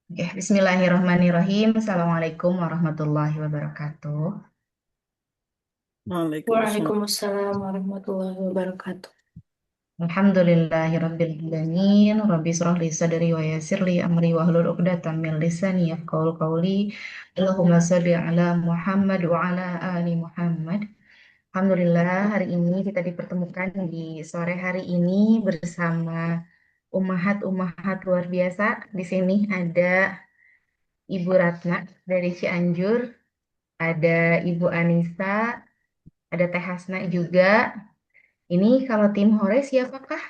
Oke, Bismillahirrahmanirrahim. Assalamualaikum warahmatullahi wabarakatuh. Waalaikumsalam. Waalaikumsalam warahmatullahi wabarakatuh. Alhamdulillahirrabbilalamin. Rabbi shrah li sadri wa yassir li amri wahlul 'uqdatam min lisani yafqahu qawli. Allahumma shalli ala Muhammad wa ala ali Muhammad. Alhamdulillah, hari ini kita dipertemukan di sore hari ini bersama umahat-umahat luar biasa. Di sini ada Ibu Ratna dari Cianjur, ada Ibu Anissa, ada Teh Hasna juga. Ini kalau tim Hore siapakah?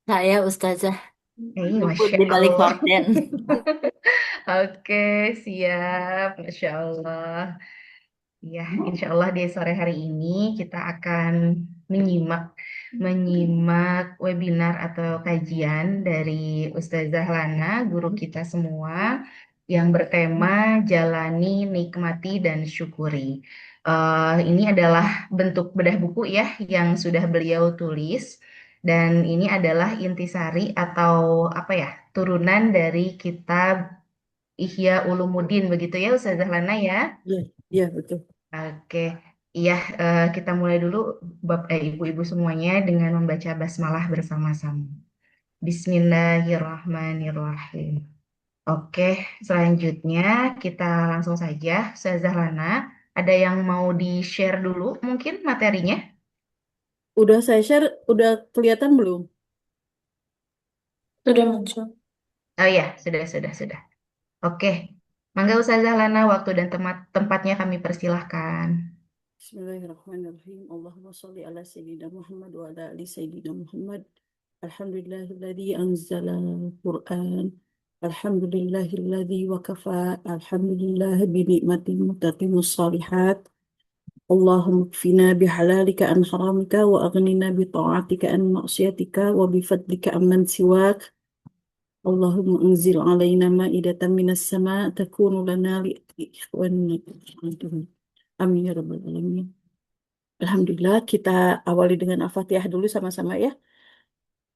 Saya Ustazah luput Masya di balik Allah. horden. Oke, siap. Masya Allah. Ya, insya Allah di sore hari ini kita akan menyimak menyimak webinar atau kajian dari Ustazah Lana, guru kita semua, yang bertema Jalani, Nikmati, dan Syukuri. Ini adalah bentuk bedah buku ya yang sudah beliau tulis, dan ini adalah intisari atau apa ya, turunan dari kitab Ihya Ulumuddin, begitu ya Ustazah Lana ya. Iya, iya betul. Oke, iya, kita mulai dulu ibu-ibu semuanya dengan membaca basmalah bersama-sama. Bismillahirrahmanirrahim. Oke, selanjutnya kita langsung saja. Ustazah Zahrana, ada yang mau di-share dulu mungkin materinya? Udah saya share, udah kelihatan belum? Sudah muncul. Oh iya, sudah. Oke, mangga Ustazah Zahrana, waktu dan tempatnya kami persilahkan. Bismillahirrahmanirrahim. Allahumma salli ala Sayyidina Muhammad wa ala ali Sayyidina Muhammad. Alhamdulillahilladzi anzala al-Qur'an. Alhamdulillahilladzi wa kafa. Alhamdulillah bi ni'matin mutatimus salihat. Allahumma kfina bihalalika an haramika wa aghnina bi ta'atika an ma'siyatika wa bi fadlika amman siwak. اللهم أنزل علينا مائدة من السماء تكون لنا لإخواننا. Amin ya rabbal alamin. Alhamdulillah, kita awali dengan Al-Fatihah dulu sama-sama ya.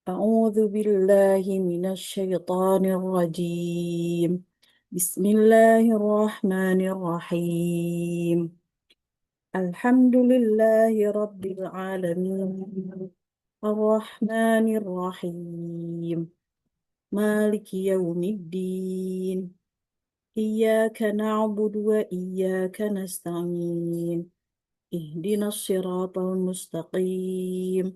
A'udzu billahi minasy syaithanir rajim. Bismillahirrahmanirrahim. Alhamdulillahi rabbil alamin. Ar-Rahmanir Rahim. Maliki yaumiddin. إياك نعبد وإياك نستعين اهدنا الصراط المستقيم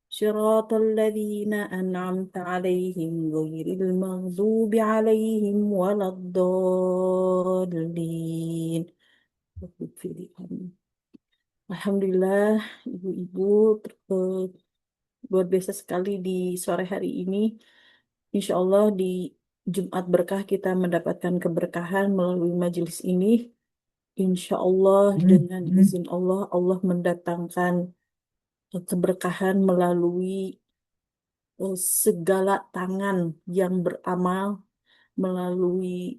صراط الذين أنعمت عليهم غير المغضوب عليهم ولا الضالين. Alhamdulillah, ibu-ibu luar biasa sekali di sore hari ini. Insya Allah di Jumat berkah kita mendapatkan keberkahan melalui majelis ini. Insya Allah dengan izin Allah, Allah mendatangkan keberkahan melalui segala tangan yang beramal, melalui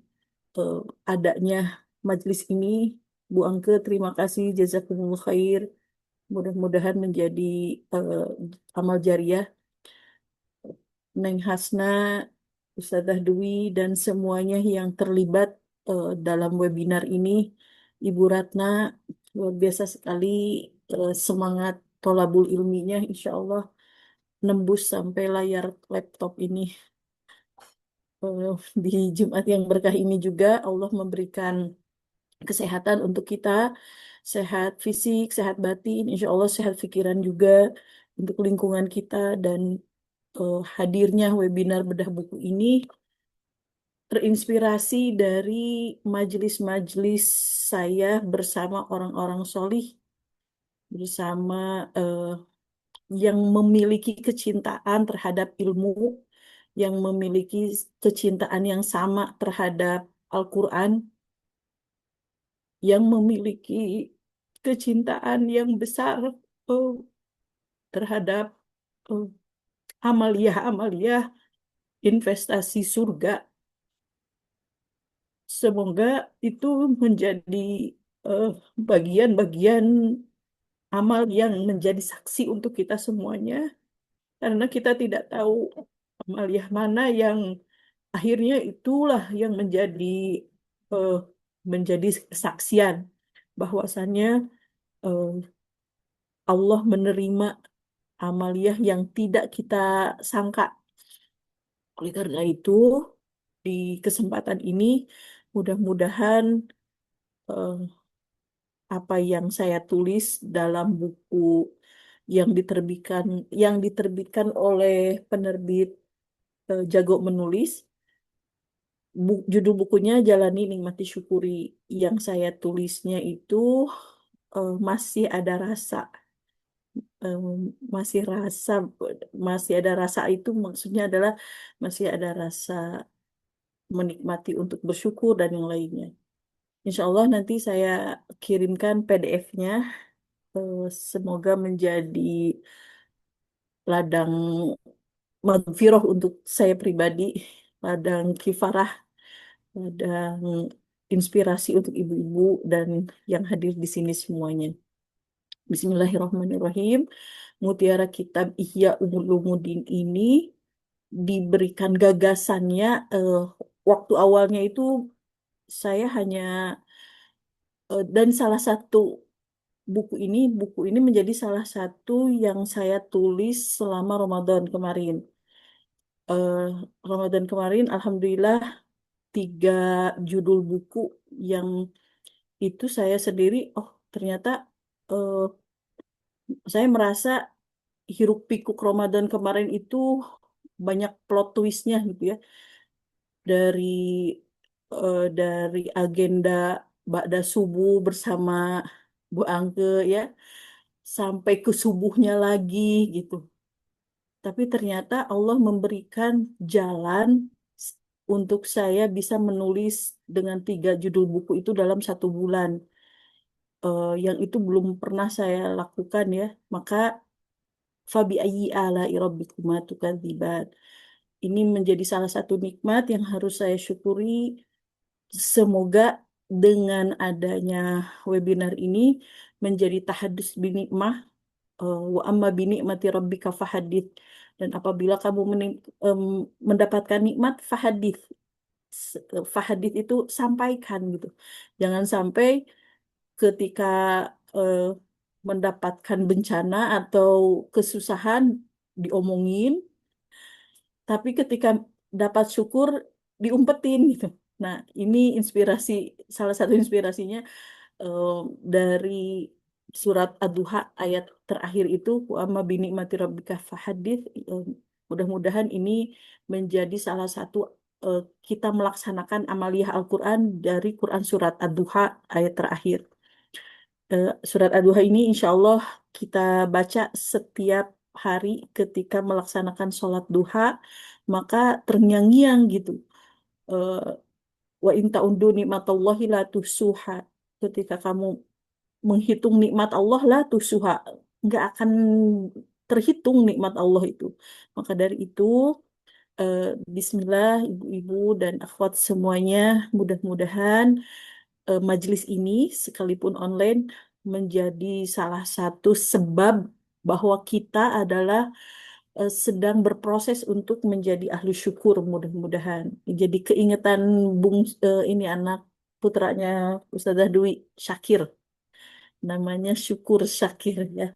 eh, adanya majelis ini. Bu Angke, terima kasih, jazakumullah khair. Mudah-mudahan menjadi eh, amal jariah. Neng Hasna, Ustazah Dwi, dan semuanya yang terlibat dalam webinar ini. Ibu Ratna, luar biasa sekali semangat tolabul ilminya, insya Allah nembus sampai layar laptop ini. Eh, di Jumat yang berkah ini juga Allah memberikan kesehatan untuk kita, sehat fisik, sehat batin, insya Allah sehat pikiran juga untuk lingkungan kita dan hadirnya webinar bedah buku ini terinspirasi dari majelis-majelis saya bersama orang-orang solih, bersama yang memiliki kecintaan terhadap ilmu, yang memiliki kecintaan yang sama terhadap Al-Quran, yang memiliki kecintaan yang besar eh, terhadap eh, amalia-amalia investasi surga. Semoga itu menjadi eh, bagian-bagian amal yang menjadi saksi untuk kita semuanya, karena kita tidak tahu amal yang mana yang akhirnya itulah yang eh, menjadi kesaksian bahwasannya eh, Allah menerima amaliyah yang tidak kita sangka. Oleh karena itu, di kesempatan ini mudah-mudahan eh, apa yang saya tulis dalam buku yang diterbitkan oleh penerbit Jago Menulis. Judul bukunya Jalani Nikmati Syukuri. Yang saya tulisnya itu masih ada rasa. Em, masih rasa masih ada rasa itu maksudnya adalah masih ada rasa menikmati untuk bersyukur dan yang lainnya. Insya Allah nanti saya kirimkan PDF-nya. Semoga menjadi ladang magfirah untuk saya pribadi, ladang kifarah, ladang inspirasi untuk ibu-ibu dan yang hadir di sini semuanya. Bismillahirrahmanirrahim. Mutiara Kitab Ihya Ulumuddin ini diberikan gagasannya waktu awalnya itu saya hanya dan salah satu buku ini menjadi salah satu yang saya tulis selama Ramadan kemarin. eh, Ramadan kemarin, alhamdulillah, 3 judul buku yang itu saya sendiri, oh ternyata eh, saya merasa hiruk pikuk Ramadan kemarin itu banyak plot twistnya gitu ya. Dari agenda Ba'da subuh bersama Bu Angke ya, sampai ke subuhnya lagi gitu. Tapi ternyata Allah memberikan jalan untuk saya bisa menulis dengan 3 judul buku itu dalam 1 bulan. Yang itu belum pernah saya lakukan ya. Maka fabi ayyi ala'i rabbikuma tukadziban. Ini menjadi salah satu nikmat yang harus saya syukuri. Semoga dengan adanya webinar ini menjadi tahadus binikmah wa amma binikmati rabbika fahadith. Dan apabila kamu mendapatkan nikmat fahadith. Fahadith itu sampaikan gitu. Jangan sampai ketika eh, mendapatkan bencana atau kesusahan diomongin, tapi ketika dapat syukur diumpetin gitu. Nah, ini salah satu inspirasinya eh, dari surat Ad-Duha ayat terakhir itu wa amma binikmati rabbika fahadits. Mudah-mudahan ini menjadi salah satu eh, kita melaksanakan amaliyah Al-Quran dari Quran surat Ad-Duha ayat terakhir. Surat Ad-Duha ini insya Allah kita baca setiap hari ketika melaksanakan sholat duha, maka terngiang-ngiang gitu. Eh, Wa in ta'uddu nikmatallahi la tuhsuha. Ketika kamu menghitung nikmat Allah lah tuhsuha, nggak akan terhitung nikmat Allah itu. Maka dari itu, eh, Bismillah ibu-ibu dan akhwat semuanya, mudah-mudahan majelis ini sekalipun online menjadi salah satu sebab bahwa kita adalah sedang berproses untuk menjadi ahli syukur mudah-mudahan. Jadi keingetan ini anak putranya Ustazah Dwi Syakir, namanya Syukur Syakir ya.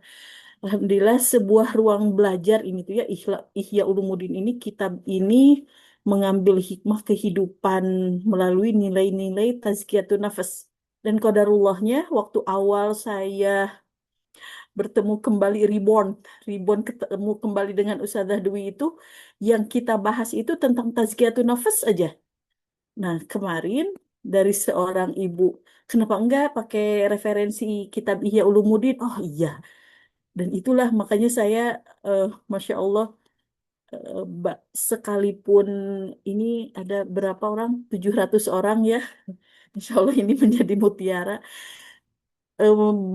Alhamdulillah sebuah ruang belajar ini tuh ya Ihya Ulumuddin ini kitab ini mengambil hikmah kehidupan melalui nilai-nilai tazkiyatun nafas. Dan qadarullahnya waktu awal saya bertemu kembali reborn ketemu kembali dengan Ustazah Dwi itu yang kita bahas itu tentang tazkiyatun nafas aja. Nah, kemarin dari seorang ibu, kenapa enggak pakai referensi kitab Ihya Ulumuddin? Oh iya, dan itulah makanya saya, Masya Allah, sekalipun ini ada berapa orang? 700 orang ya. Insya Allah ini menjadi mutiara.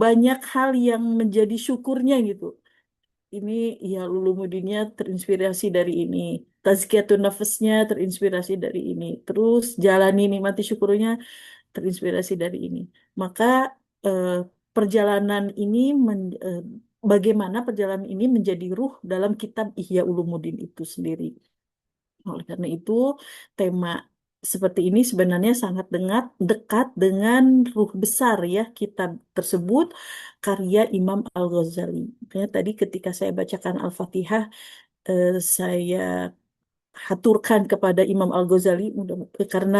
Banyak hal yang menjadi syukurnya gitu. Ini ya Ulumuddinnya terinspirasi dari ini. Tazkiyatun nafasnya terinspirasi dari ini. Terus jalani nikmati syukurnya terinspirasi dari ini. Maka eh, perjalanan ini bagaimana perjalanan ini menjadi ruh dalam kitab Ihya Ulumuddin itu sendiri. Oleh karena itu, tema seperti ini sebenarnya sangat dekat dengan ruh besar ya kitab tersebut, karya Imam Al-Ghazali. Makanya tadi ketika saya bacakan Al-Fatihah, saya haturkan kepada Imam Al-Ghazali karena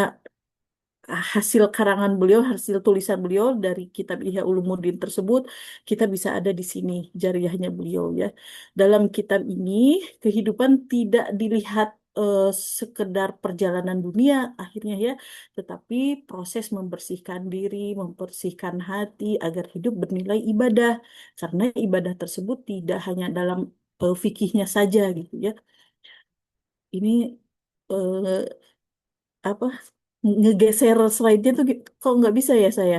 hasil karangan beliau, hasil tulisan beliau dari kitab Ihya Ulumuddin tersebut, kita bisa ada di sini jariahnya beliau ya. Dalam kitab ini, kehidupan tidak dilihat eh, sekedar perjalanan dunia akhirnya ya, tetapi proses membersihkan diri, membersihkan hati agar hidup bernilai ibadah. Karena ibadah tersebut tidak hanya dalam fikihnya saja gitu ya. Ini eh, apa ngegeser slide-nya tuh kok nggak bisa ya saya?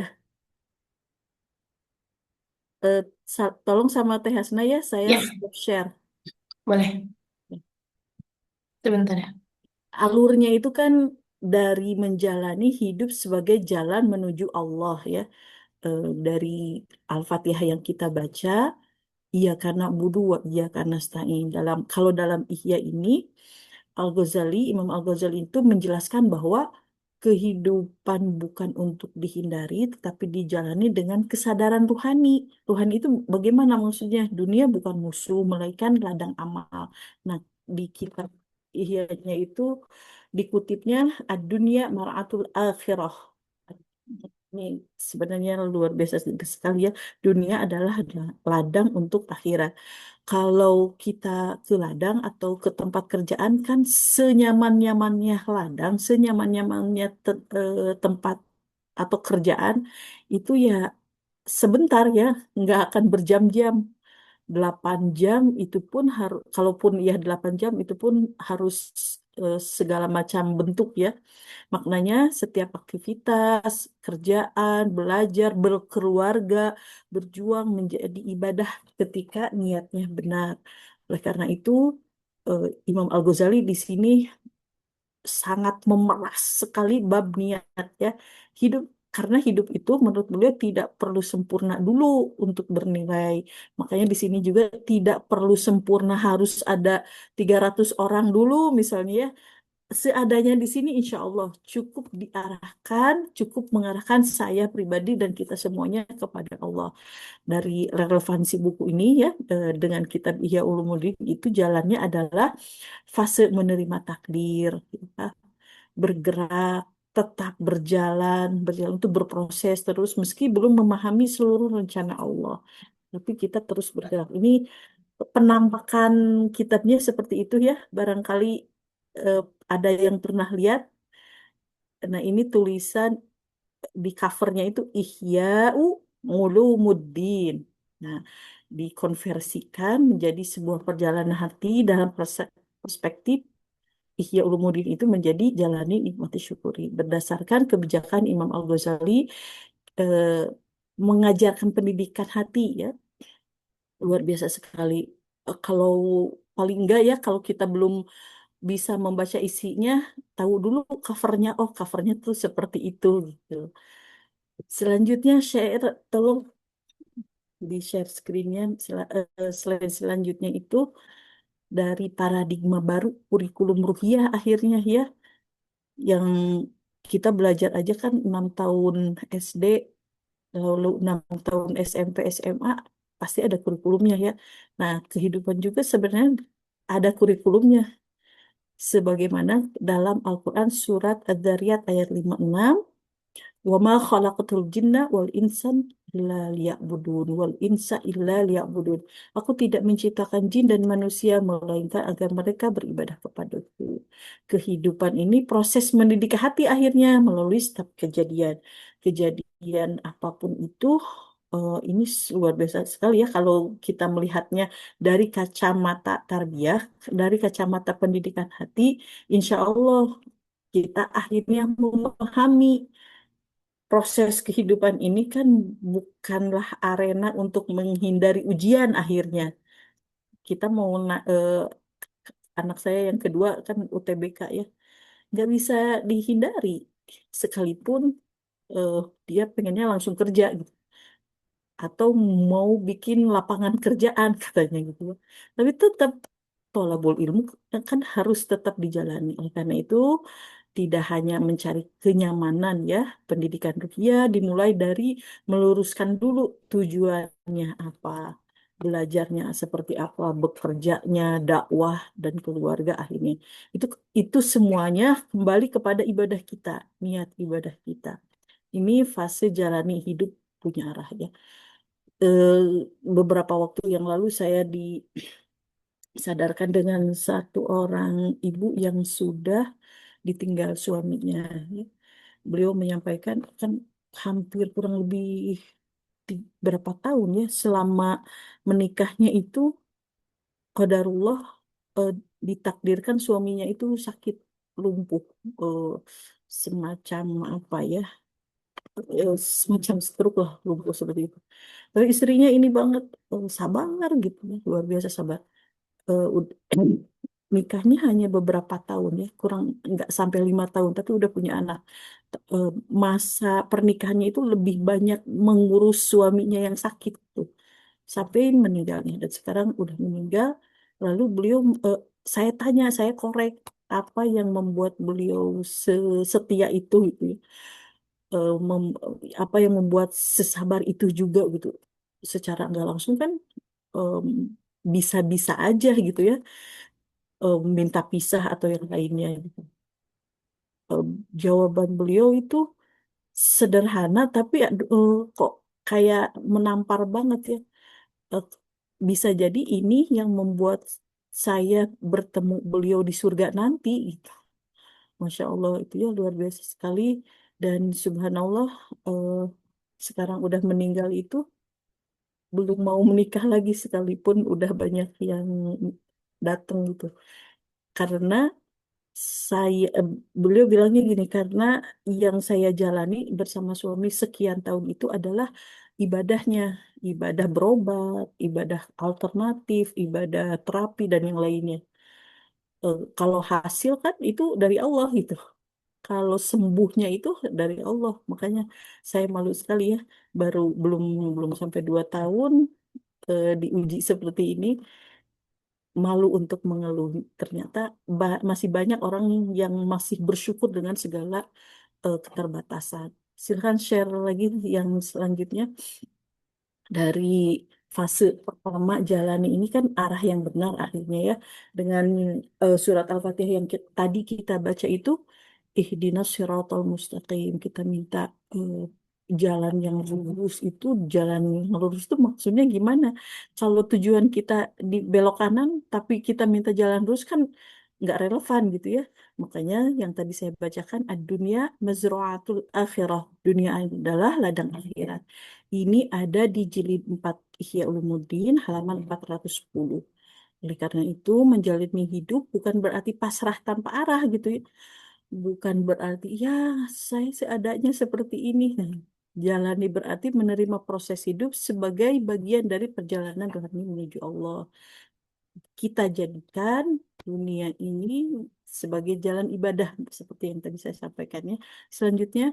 Eh, Tolong sama Teh Hasna ya, saya Ya, stop share. boleh. Sebentar ya. Alurnya itu kan dari menjalani hidup sebagai jalan menuju Allah ya. Dari Al-Fatihah yang kita baca, iya karena budu wa iya karena stain. Kalau dalam Ihya ini Al-Ghazali, Imam Al-Ghazali itu menjelaskan bahwa kehidupan bukan untuk dihindari, tetapi dijalani dengan kesadaran ruhani. Ruhani itu bagaimana maksudnya? Dunia bukan musuh, melainkan ladang amal. Nah, di kitab Ihya-nya itu dikutipnya ad-dunya mar'atul akhirah. Ini sebenarnya luar biasa sekali ya. Dunia adalah ladang untuk akhirat. Kalau kita ke ladang atau ke tempat kerjaan kan senyaman-nyamannya ladang, senyaman-nyamannya tempat atau kerjaan itu ya sebentar ya, nggak akan berjam-jam. 8 jam itu pun harus, kalaupun ya 8 jam itu pun harus segala macam bentuk ya. Maknanya setiap aktivitas, kerjaan, belajar, berkeluarga, berjuang menjadi ibadah ketika niatnya benar. Oleh karena itu, Imam Al-Ghazali di sini sangat memeras sekali bab niat ya. Hidup karena hidup itu menurut beliau tidak perlu sempurna dulu untuk bernilai. Makanya di sini juga tidak perlu sempurna harus ada 300 orang dulu misalnya ya, seadanya di sini insya Allah cukup diarahkan, cukup mengarahkan saya pribadi dan kita semuanya kepada Allah. Dari relevansi buku ini ya dengan kitab Ihya Ulumuddin itu jalannya adalah fase menerima takdir, ya, bergerak, tetap berjalan itu berproses terus meski belum memahami seluruh rencana Allah. Tapi kita terus bergerak. Ini penampakan kitabnya seperti itu ya. Barangkali eh, ada yang pernah lihat. Nah, ini tulisan di covernya itu Ihya'u Ulumuddin. Nah, dikonversikan menjadi sebuah perjalanan hati dalam perspektif Ihya Ulumuddin itu menjadi jalani nikmati syukuri berdasarkan kebijakan Imam Al-Ghazali eh, mengajarkan pendidikan hati ya luar biasa sekali. Kalau paling enggak ya kalau kita belum bisa membaca isinya, tahu dulu covernya. Oh, covernya tuh seperti itu gitu. Selanjutnya share, tolong di share screennya. Selain selanjutnya itu dari paradigma baru kurikulum ruhiyah akhirnya ya, yang kita belajar aja kan 6 tahun SD, lalu 6 tahun SMP, SMA, pasti ada kurikulumnya ya. Nah, kehidupan juga sebenarnya ada kurikulumnya. Sebagaimana dalam Al-Quran surat Adz-Dzariyat ayat 56, wa ma khalaqatul jinna wal insan illa liya'budun wal insa illa liya'budun. Aku tidak menciptakan jin dan manusia melainkan agar mereka beribadah kepadaku. Kehidupan ini proses mendidik hati akhirnya melalui setiap kejadian. Kejadian apapun itu ini luar biasa sekali ya kalau kita melihatnya dari kacamata tarbiyah, dari kacamata pendidikan hati, insya Allah kita akhirnya memahami proses kehidupan ini kan bukanlah arena untuk menghindari ujian akhirnya. Kita mau anak saya yang kedua kan UTBK ya, nggak bisa dihindari. Sekalipun eh, dia pengennya langsung kerja gitu. Atau mau bikin lapangan kerjaan katanya gitu. Tapi tetap tolabul ilmu kan harus tetap dijalani. Oleh karena itu, tidak hanya mencari kenyamanan ya, pendidikan rupiah dimulai dari meluruskan dulu tujuannya apa, belajarnya seperti apa, bekerjanya, dakwah dan keluarga akhirnya. Itu itu semuanya kembali kepada ibadah kita, niat ibadah kita. Ini fase jalani hidup punya arah ya. Eh, Beberapa waktu yang lalu saya disadarkan dengan satu orang ibu yang sudah ditinggal suaminya. Ya. Beliau menyampaikan kan hampir kurang lebih berapa tahun ya selama menikahnya itu qadarullah eh, ditakdirkan suaminya itu sakit lumpuh, eh, semacam apa ya, semacam stroke lah, lumpuh seperti itu. Tapi istrinya ini banget, sabar gitu ya, luar biasa sabar. Ud- Nikahnya hanya beberapa tahun ya, kurang nggak sampai 5 tahun, tapi udah punya anak. Eh, Masa pernikahannya itu lebih banyak mengurus suaminya yang sakit tuh, sampai meninggalnya. Dan sekarang udah meninggal. Lalu beliau, saya tanya, saya korek apa yang membuat beliau setia itu gitu ya. Apa yang membuat sesabar itu juga gitu. Secara nggak langsung kan em, bisa-bisa aja gitu ya, minta pisah atau yang lainnya gitu. Em, Jawaban beliau itu sederhana tapi kok kayak menampar banget ya. Eh, Bisa jadi ini yang membuat saya bertemu beliau di surga nanti gitu. Masya Allah itu ya luar biasa sekali. Dan subhanallah, eh, sekarang udah meninggal itu belum mau menikah lagi sekalipun udah banyak yang datang gitu. Karena saya beliau bilangnya gini, karena yang saya jalani bersama suami sekian tahun itu adalah ibadahnya, ibadah berobat, ibadah alternatif, ibadah terapi dan yang lainnya. Kalau hasil kan itu dari Allah gitu. Kalau sembuhnya itu dari Allah. Makanya saya malu sekali ya, baru belum belum sampai 2 tahun diuji seperti ini, malu untuk mengeluh. Ternyata masih banyak orang yang masih bersyukur dengan segala keterbatasan. Silahkan share lagi yang selanjutnya dari fase pertama jalani ini kan arah yang benar akhirnya ya, dengan surat Al-Fatihah yang tadi kita baca itu, ihdinas siratal mustaqim, kita minta eh, jalan yang lurus. Itu jalan yang lurus itu maksudnya gimana? Kalau tujuan kita di belok kanan tapi kita minta jalan lurus kan nggak relevan gitu ya. Makanya yang tadi saya bacakan, ad-dunya mazru'atul akhirah, dunia adalah ladang akhirat. Ini ada di jilid 4 Ihya Ulumuddin halaman 410. Oleh karena itu, menjalani hidup bukan berarti pasrah tanpa arah gitu ya. Bukan berarti, ya saya seadanya seperti ini. Nah, jalani berarti menerima proses hidup sebagai bagian dari perjalanan rohani menuju Allah. Kita jadikan dunia ini sebagai jalan ibadah, seperti yang tadi saya sampaikan ya. Selanjutnya,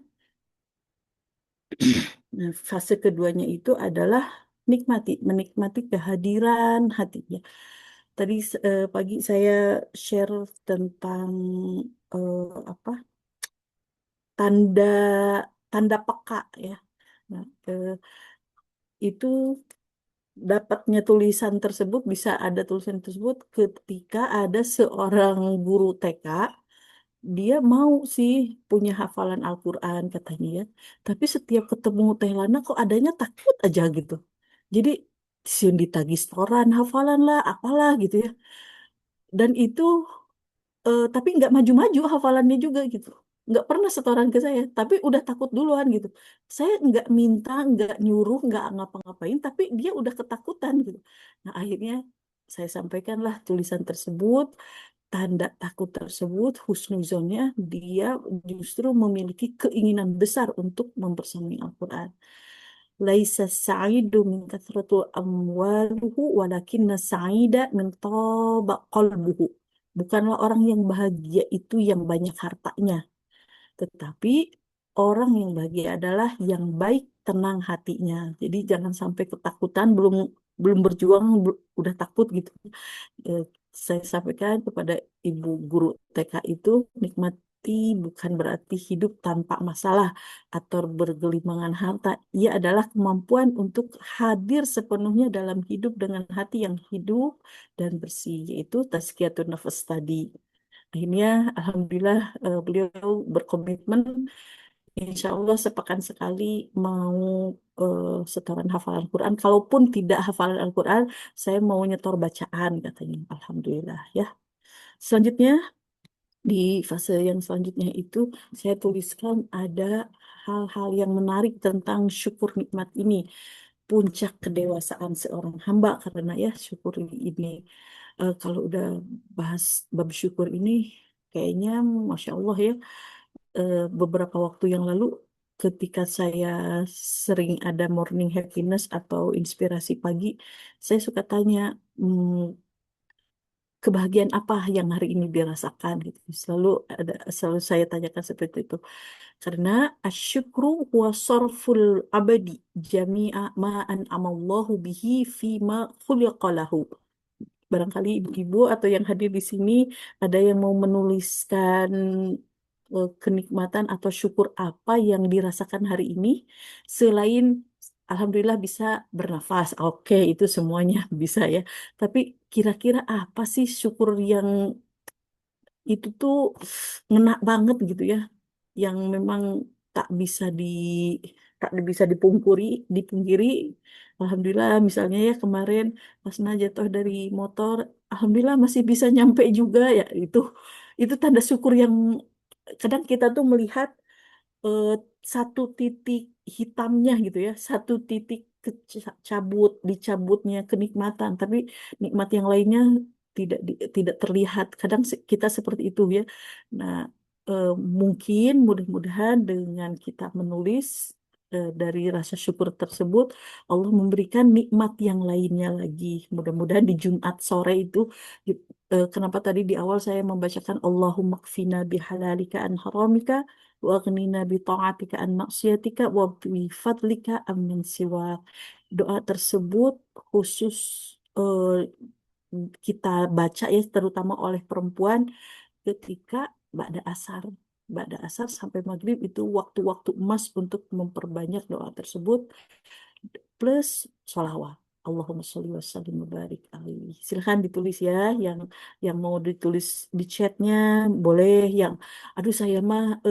nah, fase keduanya itu adalah menikmati kehadiran hatinya. Tadi pagi saya share tentang eh, apa tanda tanda peka ya. Nah, itu dapatnya tulisan tersebut, bisa ada tulisan tersebut ketika ada seorang guru TK, dia mau sih punya hafalan Al-Quran katanya ya, tapi setiap ketemu Teh Lana kok adanya takut aja gitu. Jadi siun ditagih setoran hafalan lah apalah gitu ya, dan itu tapi nggak maju-maju hafalannya juga gitu, nggak pernah setoran ke saya tapi udah takut duluan gitu. Saya nggak minta, nggak nyuruh, nggak ngapa-ngapain, tapi dia udah ketakutan gitu. Nah akhirnya saya sampaikanlah tulisan tersebut, tanda takut tersebut, husnuzonnya dia justru memiliki keinginan besar untuk mempersamai Al-Quran. Laisa sa'idu min kathratu amwaluhu walakinna sa'ida min taba qalbuhu. Bukanlah orang yang bahagia itu yang banyak hartanya, tetapi orang yang bahagia adalah yang baik tenang hatinya. Jadi jangan sampai ketakutan, belum belum berjuang udah takut gitu. Eh, saya sampaikan kepada ibu guru TK itu, nikmati bukan berarti hidup tanpa masalah atau bergelimangan harta. Ia adalah kemampuan untuk hadir sepenuhnya dalam hidup dengan hati yang hidup dan bersih, yaitu tazkiyatun nafas tadi. Akhirnya, alhamdulillah, beliau berkomitmen, insya Allah sepekan sekali mau setoran hafalan Quran. Kalaupun tidak hafalan Al-Quran, saya mau nyetor bacaan katanya. Alhamdulillah ya. Selanjutnya, di fase yang selanjutnya itu saya tuliskan ada hal-hal yang menarik tentang syukur nikmat ini. Puncak kedewasaan seorang hamba, karena ya syukur ini kalau udah bahas bab syukur ini kayaknya Masya Allah ya, beberapa waktu yang lalu ketika saya sering ada morning happiness atau inspirasi pagi, saya suka tanya, "Hmm, kebahagiaan apa yang hari ini dirasakan?" gitu. Selalu saya tanyakan seperti itu. Karena asyukru wa sorful abadi jami'a ma an'amallahu bihi fima khuliqalahu. Barangkali ibu-ibu atau yang hadir di sini ada yang mau menuliskan kenikmatan atau syukur apa yang dirasakan hari ini selain Alhamdulillah bisa bernafas. Oke, itu semuanya bisa ya. Tapi kira-kira apa sih syukur yang itu tuh ngena banget gitu ya, yang memang tak bisa di tak bisa dipungkiri. Alhamdulillah misalnya ya kemarin pas jatuh dari motor, alhamdulillah masih bisa nyampe juga ya, itu tanda syukur yang kadang kita tuh melihat eh, satu titik hitamnya gitu ya, satu titik dicabutnya kenikmatan, tapi nikmat yang lainnya tidak terlihat. Kadang kita seperti itu ya. Nah, eh, mungkin mudah-mudahan dengan kita menulis dari rasa syukur tersebut, Allah memberikan nikmat yang lainnya lagi. Mudah-mudahan di Jumat sore itu, kenapa tadi di awal saya membacakan Allahumma kfina bihalalika an haramika wa aghnina bi ta'atika an maksiatika wa bi fadlika ammin siwa. Doa tersebut khusus eh, kita baca ya, terutama oleh perempuan ketika ba'da asar. Ba'da asar sampai maghrib itu waktu-waktu emas untuk memperbanyak doa tersebut plus sholawat. Allahumma sholli wa sallim wa barik alaihi. Silahkan ditulis ya, yang mau ditulis di chatnya boleh. Yang aduh saya mah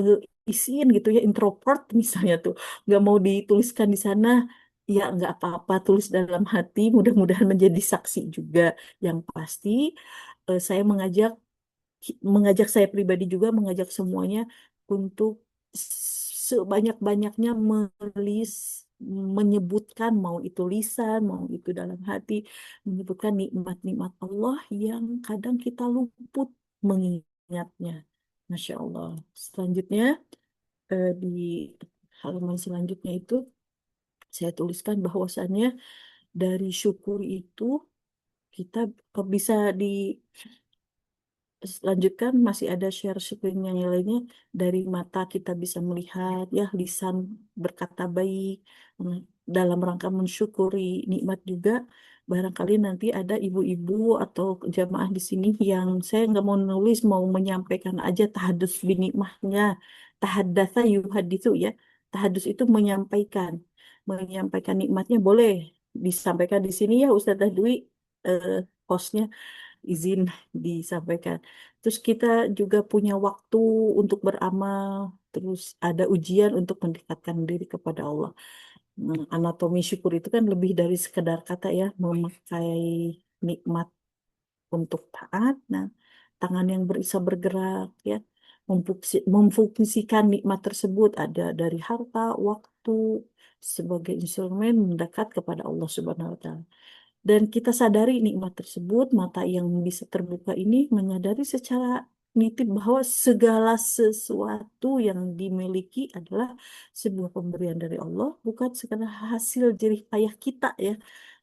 isiin gitu ya, introvert misalnya tuh nggak mau dituliskan di sana, ya nggak apa-apa, tulis dalam hati. Mudah-mudahan menjadi saksi juga. Yang pasti saya mengajak saya pribadi juga mengajak semuanya untuk sebanyak-banyaknya menulis, menyebutkan, mau itu lisan, mau itu dalam hati, menyebutkan nikmat-nikmat Allah yang kadang kita luput mengingatnya. Masya Allah. Selanjutnya di halaman selanjutnya itu saya tuliskan bahwasannya dari syukur itu kita bisa di lanjutkan, masih ada share screen yang lainnya. Dari mata kita bisa melihat ya, lisan berkata baik, mm, dalam rangka mensyukuri nikmat juga. Barangkali nanti ada ibu-ibu atau jamaah di sini yang saya nggak mau nulis, mau menyampaikan aja tahadus binikmahnya. Tahaddatsa yuhaditsu ya. Tahadus itu menyampaikan nikmatnya boleh disampaikan di sini ya Ustazah Dwi, eh, hostnya izin disampaikan. Terus kita juga punya waktu untuk beramal, terus ada ujian untuk mendekatkan diri kepada Allah. Anatomi syukur itu kan lebih dari sekedar kata ya, memakai nikmat untuk taat. Nah, tangan yang bisa bergerak ya, memfungsikan nikmat tersebut ada dari harta, waktu sebagai instrumen mendekat kepada Allah Subhanahu wa taala. Dan kita sadari nikmat tersebut, mata yang bisa terbuka ini menyadari secara nitip bahwa segala sesuatu yang dimiliki adalah sebuah pemberian dari Allah, bukan sekadar hasil jerih payah kita ya.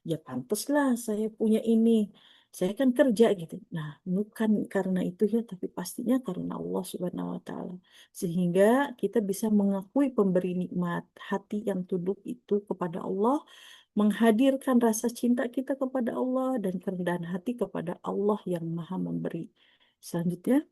Ya pantaslah saya punya ini. Saya kan kerja gitu. Nah, bukan karena itu ya, tapi pastinya karena Allah Subhanahu wa taala. Sehingga kita bisa mengakui pemberi nikmat, hati yang tunduk itu kepada Allah menghadirkan rasa cinta kita kepada Allah dan kerendahan hati kepada Allah yang Maha Memberi. Selanjutnya,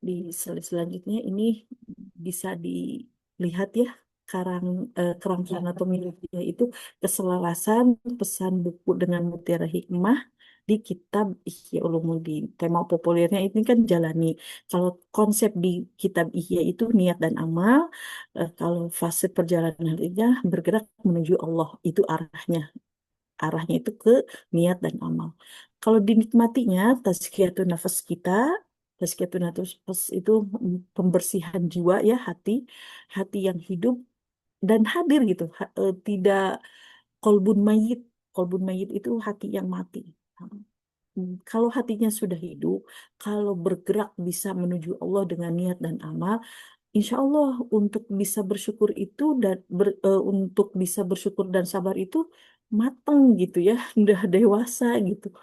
di slide selanjutnya ini bisa dilihat ya kerangkaan anatominya itu keselarasan pesan buku dengan mutiara hikmah di kitab Ihya Ulumuddin. Tema populernya ini kan jalani. Kalau konsep di kitab Ihya itu niat dan amal. Kalau fase perjalanan harinya bergerak menuju Allah itu arahnya. Arahnya itu ke niat dan amal. Kalau dinikmatinya, tazkiyatun nafas kita, tazkiyatun nafas itu pembersihan jiwa ya, hati yang hidup dan hadir gitu, tidak kolbun mayit. Kolbun mayit itu hati yang mati. Kalau hatinya sudah hidup, kalau bergerak bisa menuju Allah dengan niat dan amal, insya Allah untuk bisa bersyukur itu dan untuk bisa bersyukur dan sabar itu mateng gitu ya, udah dewasa gitu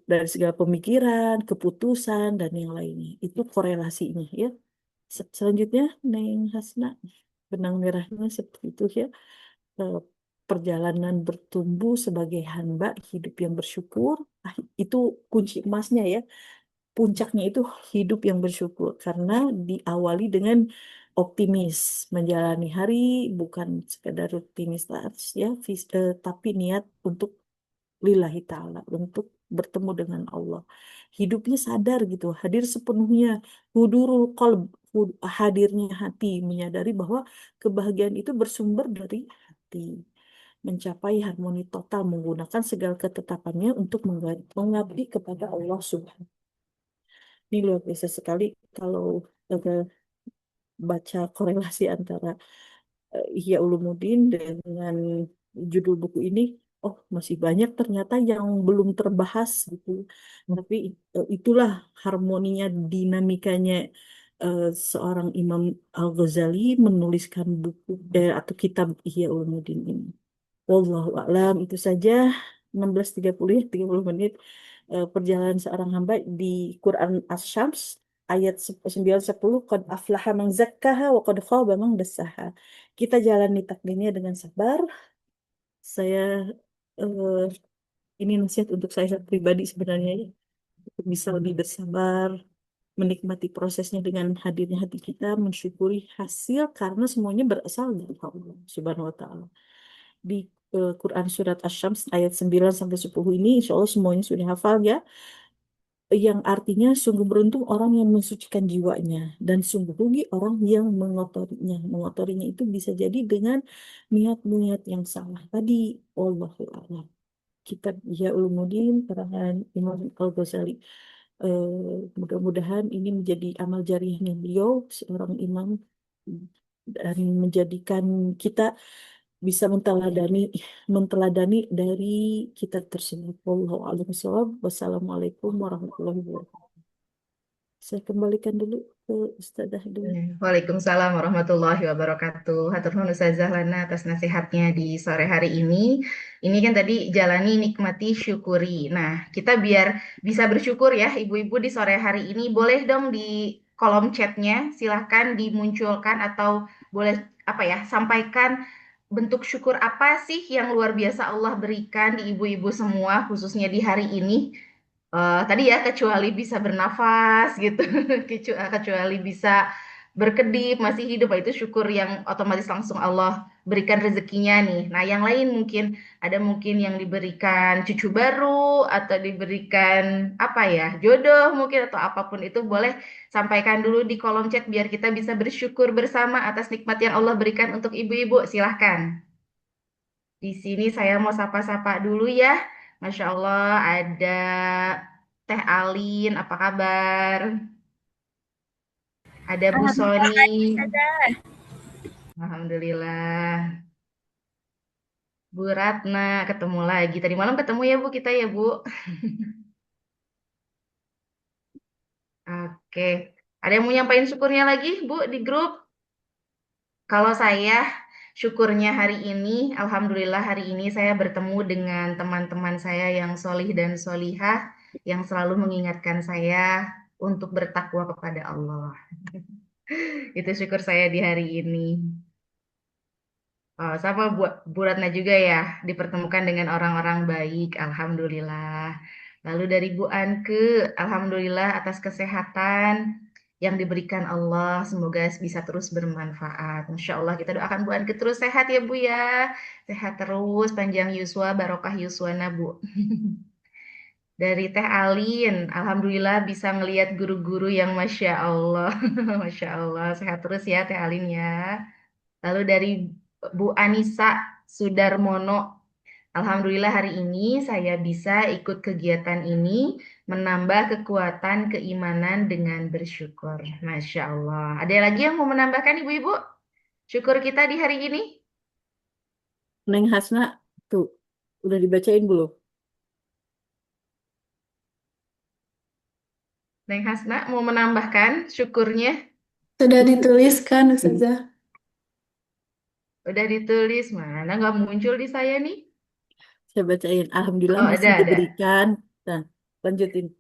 dari segala pemikiran, keputusan dan yang lainnya. Itu korelasinya ya. Selanjutnya Neng Hasna, benang merahnya seperti itu ya. Eh, Perjalanan bertumbuh sebagai hamba hidup yang bersyukur, itu kunci emasnya ya. Puncaknya itu hidup yang bersyukur karena diawali dengan optimis menjalani hari bukan sekedar rutinitas ya tapi niat untuk lillahi ta'ala untuk bertemu dengan Allah hidupnya sadar gitu hadir sepenuhnya hudurul qalb hadirnya hati menyadari bahwa kebahagiaan itu bersumber dari hati mencapai harmoni total menggunakan segala ketetapannya untuk mengabdi kepada Allah Subhanahu. Ini luar biasa sekali kalau baca korelasi antara Ihya Ulumuddin dengan judul buku ini. Oh, masih banyak ternyata yang belum terbahas gitu. Tapi itulah harmoninya, dinamikanya seorang Imam Al-Ghazali menuliskan buku atau kitab Ihya Ulumuddin ini. Wallahu a'lam itu saja 16.30 ya 30 menit perjalanan seorang hamba di Quran Asy-Syams ayat 9-10 qad aflaha man zakkaha wa qad khaba man dassaha. Kita jalani takdirnya dengan sabar. Saya eh, ini nasihat untuk saya pribadi sebenarnya ya. Untuk bisa lebih bersabar, menikmati prosesnya dengan hadirnya hati kita, mensyukuri hasil karena semuanya berasal dari Allah Subhanahu wa taala di Quran Surat Asy-Syams ayat 9 sampai 10 ini insya Allah semuanya sudah hafal ya yang artinya sungguh beruntung orang yang mensucikan jiwanya dan sungguh rugi orang yang mengotorinya. Mengotorinya itu bisa jadi dengan niat-niat yang salah. Tadi Allahu a'lam. Kitab Ihya Ulumuddin karangan Imam Al-Ghazali. Mudah-mudahan ini menjadi amal jariahnya beliau seorang imam dan menjadikan kita bisa menteladani dari kitab tersebut. Wallahu a'lam bishawab. Wassalamualaikum warahmatullahi wabarakatuh. Saya kembalikan dulu ke Ustazah dulu. Waalaikumsalam warahmatullahi wabarakatuh. Hatur nuhun Ustazah Lana atas nasihatnya di sore hari ini. Ini kan tadi jalani, nikmati, syukuri. Nah, kita biar bisa bersyukur ya, ibu-ibu di sore hari ini. Boleh dong di kolom chatnya, silahkan dimunculkan atau boleh apa ya, sampaikan bentuk syukur apa sih yang luar biasa Allah berikan di ibu-ibu semua, khususnya di hari ini. Tadi ya kecuali bisa bernafas gitu, kecuali bisa berkedip, masih hidup, itu syukur yang otomatis langsung Allah berikan rezekinya nih. Nah, yang lain mungkin ada mungkin yang diberikan cucu baru atau diberikan apa ya, jodoh mungkin atau apapun itu boleh sampaikan dulu di kolom chat biar kita bisa bersyukur bersama atas nikmat yang Allah berikan untuk ibu-ibu. Silahkan. Di sini saya mau sapa-sapa dulu ya. Masya Allah ada Teh Alin, apa kabar? Ada Bu Soni. Alhamdulillah, Ustazah. Alhamdulillah. Bu Ratna, ketemu lagi. Tadi malam ketemu ya Bu kita ya Bu. Oke. Ada yang mau nyampain syukurnya lagi Bu di grup? Kalau saya syukurnya hari ini, Alhamdulillah hari ini saya bertemu dengan teman-teman saya yang solih dan solihah yang selalu mengingatkan saya untuk bertakwa kepada Allah. Itu syukur saya di hari ini. Sama Bu Ratna juga ya, dipertemukan dengan orang-orang baik, Alhamdulillah. Lalu dari Bu Anke, Alhamdulillah atas kesehatan yang diberikan Allah, semoga bisa terus bermanfaat. Masya Allah, kita doakan Bu Anke terus sehat ya Bu ya, sehat terus, panjang yuswa, barokah yuswana Bu. Dari Teh Alin, Alhamdulillah bisa ngelihat guru-guru yang Masya Allah, Masya Allah, sehat terus ya Teh Alin ya. Lalu dari Bu Anissa Sudarmono, Alhamdulillah hari ini saya bisa ikut kegiatan ini, menambah kekuatan keimanan dengan bersyukur. Masya Allah. Ada lagi yang mau menambahkan ibu-ibu? Syukur kita di hari ini? Neng Hasna, tuh, udah dibacain belum? Neng Hasna mau menambahkan syukurnya? Sudah dituliskan, Ustazah. Udah ditulis, mana nggak muncul di saya nih? Saya bacain. Alhamdulillah Oh, masih ada. diberikan. Nah, lanjutin.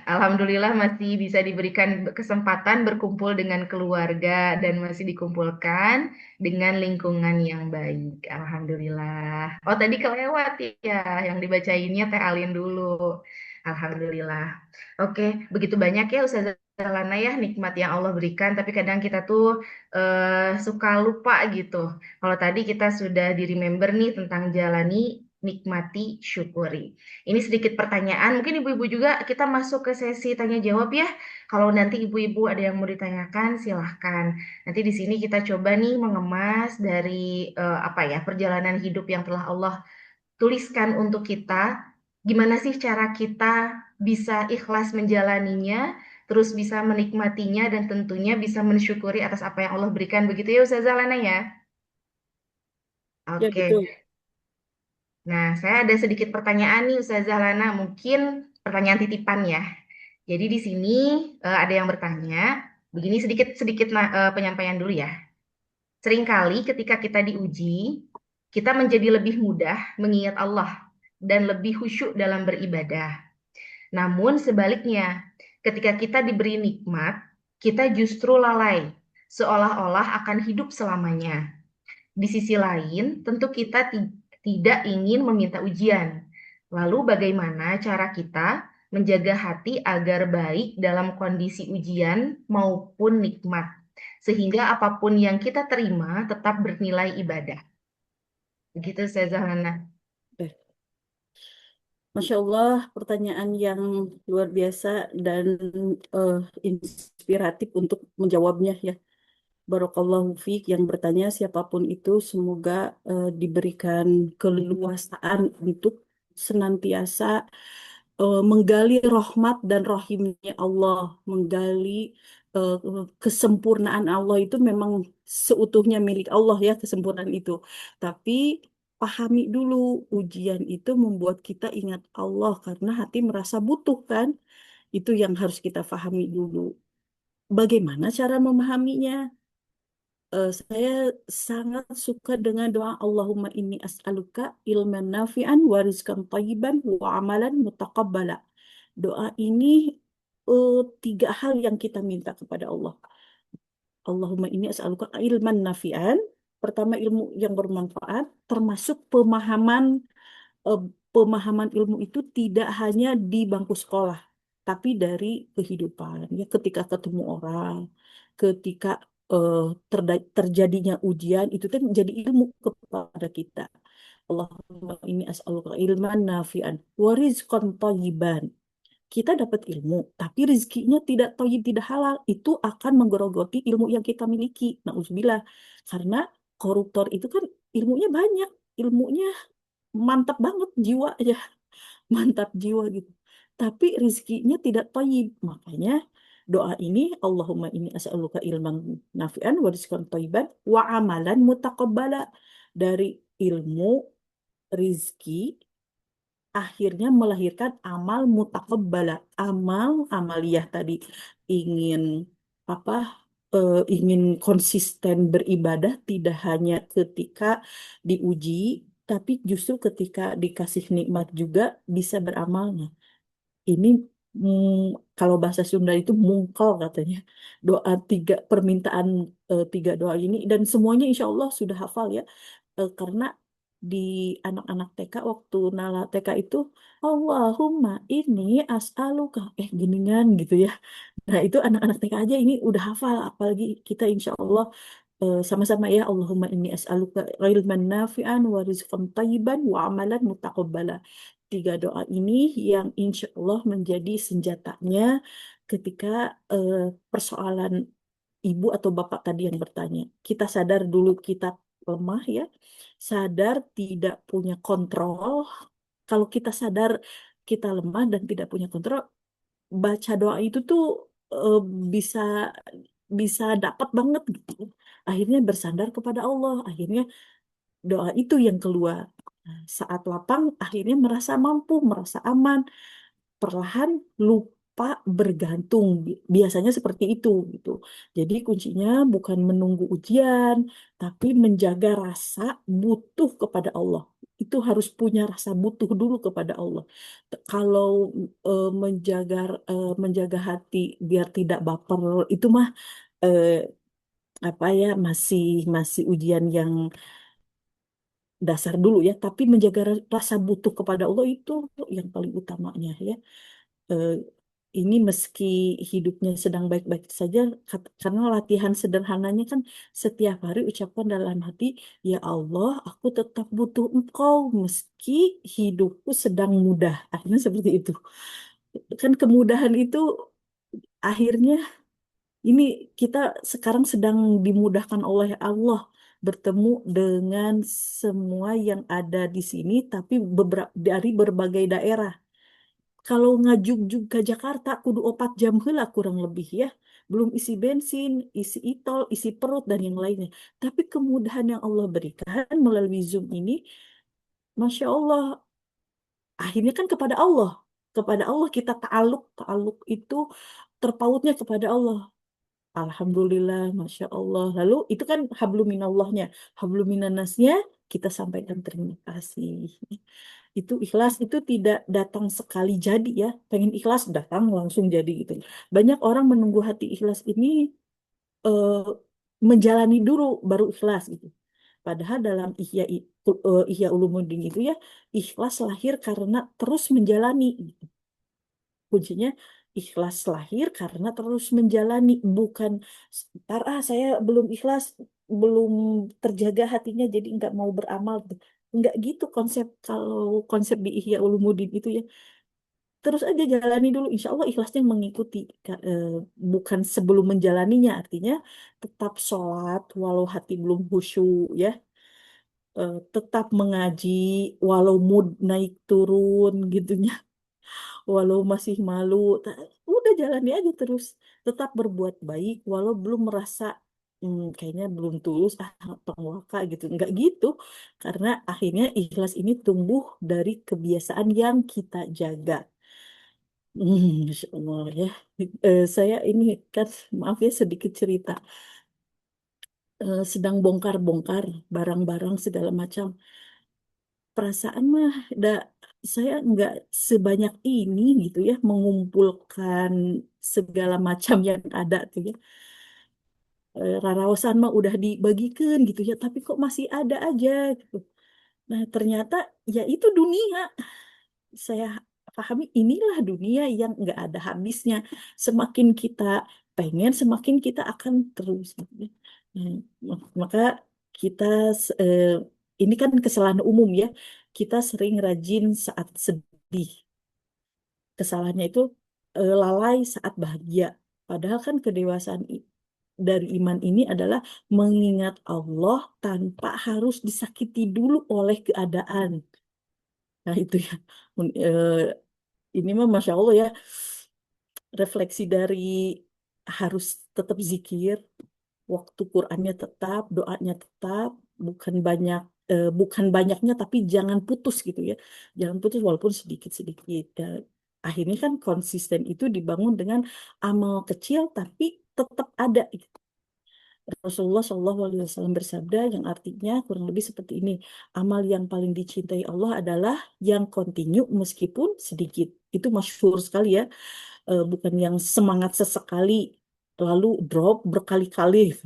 Alhamdulillah masih bisa diberikan kesempatan berkumpul dengan keluarga dan masih dikumpulkan dengan lingkungan yang baik. Alhamdulillah. Oh, tadi kelewat ya yang dibacainnya Teh Alin dulu. Alhamdulillah. Oke, begitu banyak ya Ustazah Lana ya nikmat yang Allah berikan, tapi kadang kita tuh suka lupa gitu. Kalau tadi kita sudah di remember nih tentang jalani, nikmati, syukuri. Ini sedikit pertanyaan, mungkin ibu-ibu juga kita masuk ke sesi tanya jawab ya. Kalau nanti ibu-ibu ada yang mau ditanyakan, silahkan. Nanti di sini kita coba nih mengemas dari apa ya perjalanan hidup yang telah Allah tuliskan untuk kita. Gimana sih cara kita bisa ikhlas menjalaninya, terus bisa menikmatinya dan tentunya bisa mensyukuri atas apa yang Allah berikan. Begitu ya Ustazah Lana ya. Ya, Oke. betul. Nah, saya ada sedikit pertanyaan nih Ustazah Lana, mungkin pertanyaan titipan ya. Jadi di sini ada yang bertanya, begini sedikit-sedikit penyampaian dulu ya. Seringkali ketika kita diuji, kita menjadi lebih mudah mengingat Allah dan lebih khusyuk dalam beribadah. Namun sebaliknya, ketika kita diberi nikmat, kita justru lalai, seolah-olah akan hidup selamanya. Di sisi lain, tentu kita tidak ingin meminta ujian. Lalu bagaimana cara kita menjaga hati agar baik dalam kondisi ujian maupun nikmat, sehingga apapun yang kita terima tetap bernilai ibadah. Begitu saya Zahlana. Eh, Masya Allah, pertanyaan yang luar biasa dan eh, inspiratif untuk menjawabnya ya. Barakallahu fiik yang bertanya siapapun itu semoga diberikan keleluasaan untuk senantiasa menggali rahmat dan rahimnya Allah, menggali eh, kesempurnaan Allah itu memang seutuhnya milik Allah ya kesempurnaan itu. Tapi pahami dulu ujian itu membuat kita ingat Allah karena hati merasa butuh kan. Itu yang harus kita pahami dulu. Bagaimana cara memahaminya? Saya sangat suka dengan doa Allahumma inni as'aluka ilman nafi'an wa rizqan thayyiban wa amalan mutaqabbala. Doa ini tiga hal yang kita minta kepada Allah. Allahumma inni as'aluka ilman nafi'an. Pertama ilmu yang bermanfaat, termasuk eh, pemahaman ilmu itu tidak hanya di bangku sekolah, tapi dari kehidupan. Ya, ketika ketemu orang, ketika eh, terjadinya ujian, itu kan menjadi ilmu kepada kita. Allahumma ini as'aluka ilman nafi'an wa rizqan thayyiban. Kita dapat ilmu, tapi rezekinya tidak thayyib, tidak halal. Itu akan menggerogoti ilmu yang kita miliki. Nauzubillah. Karena koruptor itu kan ilmunya banyak. Ilmunya mantap banget jiwa aja mantap jiwa gitu tapi rizkinya tidak thayyib makanya doa ini Allahumma ini as'aluka ilman nafi'an wa rizqan thayyiban wa amalan mutaqabbala dari ilmu rizki akhirnya melahirkan amal mutaqabbala amal amaliyah tadi ingin apa ingin konsisten beribadah tidak hanya ketika diuji tapi justru ketika dikasih nikmat juga bisa beramal. Nah, ini kalau bahasa Sunda itu mungkal katanya doa tiga permintaan tiga doa ini dan semuanya insya Allah sudah hafal ya. karena di anak-anak TK waktu Nala TK itu Allahumma ini as'aluka ginian gitu ya. Nah itu anak-anak TK aja ini udah hafal, apalagi kita insya Allah sama-sama ya Allahumma inni as'aluka ilman nafi'an wa rizqan tayyiban wa amalan mutaqabbala. Tiga doa ini yang insya Allah menjadi senjatanya ketika eh, persoalan ibu atau bapak tadi yang bertanya. Kita sadar dulu kita lemah ya, sadar tidak punya kontrol. Kalau kita sadar kita lemah dan tidak punya kontrol, baca doa itu tuh eh, bisa bisa dapat banget gitu. Akhirnya bersandar kepada Allah, akhirnya doa itu yang keluar. Nah, saat lapang, akhirnya merasa mampu, merasa aman, perlahan lupa bergantung. Biasanya seperti itu gitu. Jadi kuncinya bukan menunggu ujian, tapi menjaga rasa butuh kepada Allah. Itu harus punya rasa butuh dulu kepada Allah. Kalau menjaga menjaga hati biar tidak baper itu mah eh, apa ya masih masih ujian yang dasar dulu ya. Tapi menjaga rasa butuh kepada Allah itu yang paling utamanya ya. eh, ini meski hidupnya sedang baik-baik saja, karena latihan sederhananya kan setiap hari ucapkan dalam hati, ya Allah, aku tetap butuh Engkau meski hidupku sedang mudah. Akhirnya seperti itu. Kan kemudahan itu akhirnya ini kita sekarang sedang dimudahkan oleh Allah bertemu dengan semua yang ada di sini, tapi dari berbagai daerah. Kalau ngajuk ke Jakarta kudu 4 jam heula kurang lebih ya. Belum isi bensin, isi tol, isi perut dan yang lainnya. Tapi kemudahan yang Allah berikan melalui Zoom ini, Masya Allah, akhirnya kan kepada Allah. Kepada Allah kita ta'aluk. Ta'aluk itu terpautnya kepada Allah. Alhamdulillah, Masya Allah. Lalu itu kan habluminallahnya. Habluminanasnya kita sampaikan terima kasih. Itu ikhlas itu tidak datang sekali jadi ya. Pengen ikhlas datang langsung jadi gitu. Banyak orang menunggu hati ikhlas ini eh, menjalani dulu baru ikhlas gitu. Padahal dalam Ihya Ulumuddin itu ya ikhlas lahir karena terus menjalani gitu. Kuncinya ikhlas lahir karena terus menjalani, bukan ntar saya belum ikhlas, belum terjaga hatinya jadi nggak mau beramal. Nggak gitu konsep kalau konsep di Ihya Ulumuddin itu ya. Terus aja jalani dulu, insya Allah ikhlasnya mengikuti. Bukan sebelum menjalaninya, artinya tetap sholat walau hati belum khusyuk ya. Tetap mengaji walau mood naik turun gitu walau masih malu, udah jalani aja terus. Tetap berbuat baik, walau belum merasa kayaknya belum tulus, penguaka gitu. Enggak gitu, karena akhirnya ikhlas ini tumbuh dari kebiasaan yang kita jaga. Masya Allah ya. Saya ini kan, maaf ya sedikit cerita. Sedang bongkar-bongkar barang-barang segala macam. Perasaan mah saya nggak sebanyak ini gitu ya mengumpulkan segala macam yang ada tuh ya. Raraosan mah udah dibagikan gitu ya, tapi kok masih ada aja gitu. Nah ternyata ya itu dunia. Saya pahami inilah dunia yang nggak ada habisnya. Semakin kita pengen, semakin kita akan terus gitu ya. Nah, maka kita eh, ini kan kesalahan umum ya. Kita sering rajin saat sedih. Kesalahannya itu lalai saat bahagia. Padahal kan kedewasaan dari iman ini adalah mengingat Allah tanpa harus disakiti dulu oleh keadaan. Nah itu ya. Eh, ini mah Masya Allah ya. Refleksi dari harus tetap zikir, waktu Qur'annya tetap, doanya tetap, bukan banyak, bukan banyaknya, tapi jangan putus gitu ya, jangan putus walaupun sedikit-sedikit. Dan akhirnya kan konsisten itu dibangun dengan amal kecil, tapi tetap ada. Rasulullah SAW bersabda yang artinya kurang lebih seperti ini, amal yang paling dicintai Allah adalah yang kontinu meskipun sedikit. Itu masyhur sekali ya, bukan yang semangat sesekali lalu drop berkali-kali.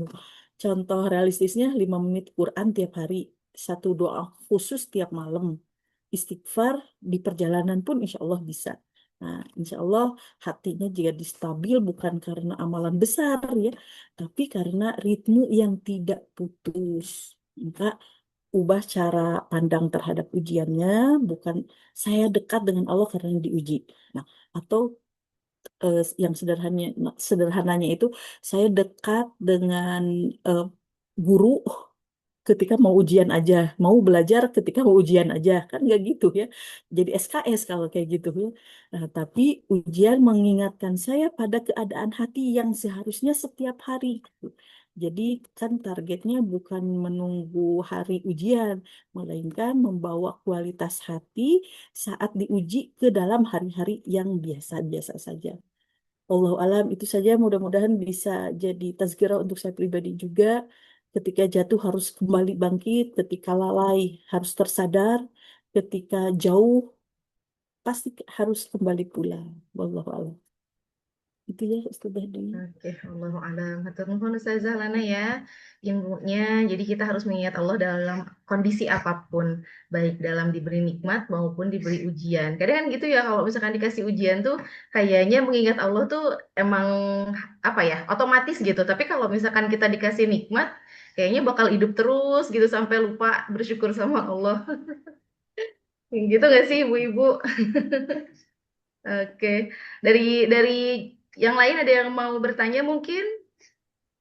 Contoh realistisnya 5 menit Quran tiap hari. satu doa khusus tiap malam. Istighfar di perjalanan pun insya Allah bisa. Nah, insya Allah hatinya jadi stabil bukan karena amalan besar ya, tapi karena ritme yang tidak putus. Maka ubah cara pandang terhadap ujiannya, bukan saya dekat dengan Allah karena diuji. Nah, atau yang sederhananya itu saya dekat dengan eh, guru ketika mau ujian aja, mau belajar ketika mau ujian aja, kan nggak gitu ya. Jadi SKS kalau kayak gitu ya. Nah, tapi ujian mengingatkan saya pada keadaan hati yang seharusnya setiap hari. Jadi kan targetnya bukan menunggu hari ujian, melainkan membawa kualitas hati saat diuji ke dalam hari-hari yang biasa-biasa saja. Wallahu alam itu saja mudah-mudahan bisa jadi tazkirah untuk saya pribadi juga. Ketika jatuh harus kembali bangkit, ketika lalai harus tersadar, ketika jauh pasti harus kembali pulang. Wallahu alam. Itu ya Ustazah Dini. Oke, Allahu a'lam. Hatur nuhun Ustazah Lana ya ilmunya. Jadi kita harus mengingat Allah dalam kondisi apapun, baik dalam diberi nikmat maupun diberi ujian. Kadang kan gitu ya kalau misalkan dikasih ujian tuh kayaknya mengingat Allah tuh emang apa ya, otomatis gitu. Tapi kalau misalkan kita dikasih nikmat, kayaknya bakal hidup terus gitu sampai lupa bersyukur sama Allah. Gitu gak sih ibu-ibu? Oke. Dari yang lain ada yang mau bertanya mungkin?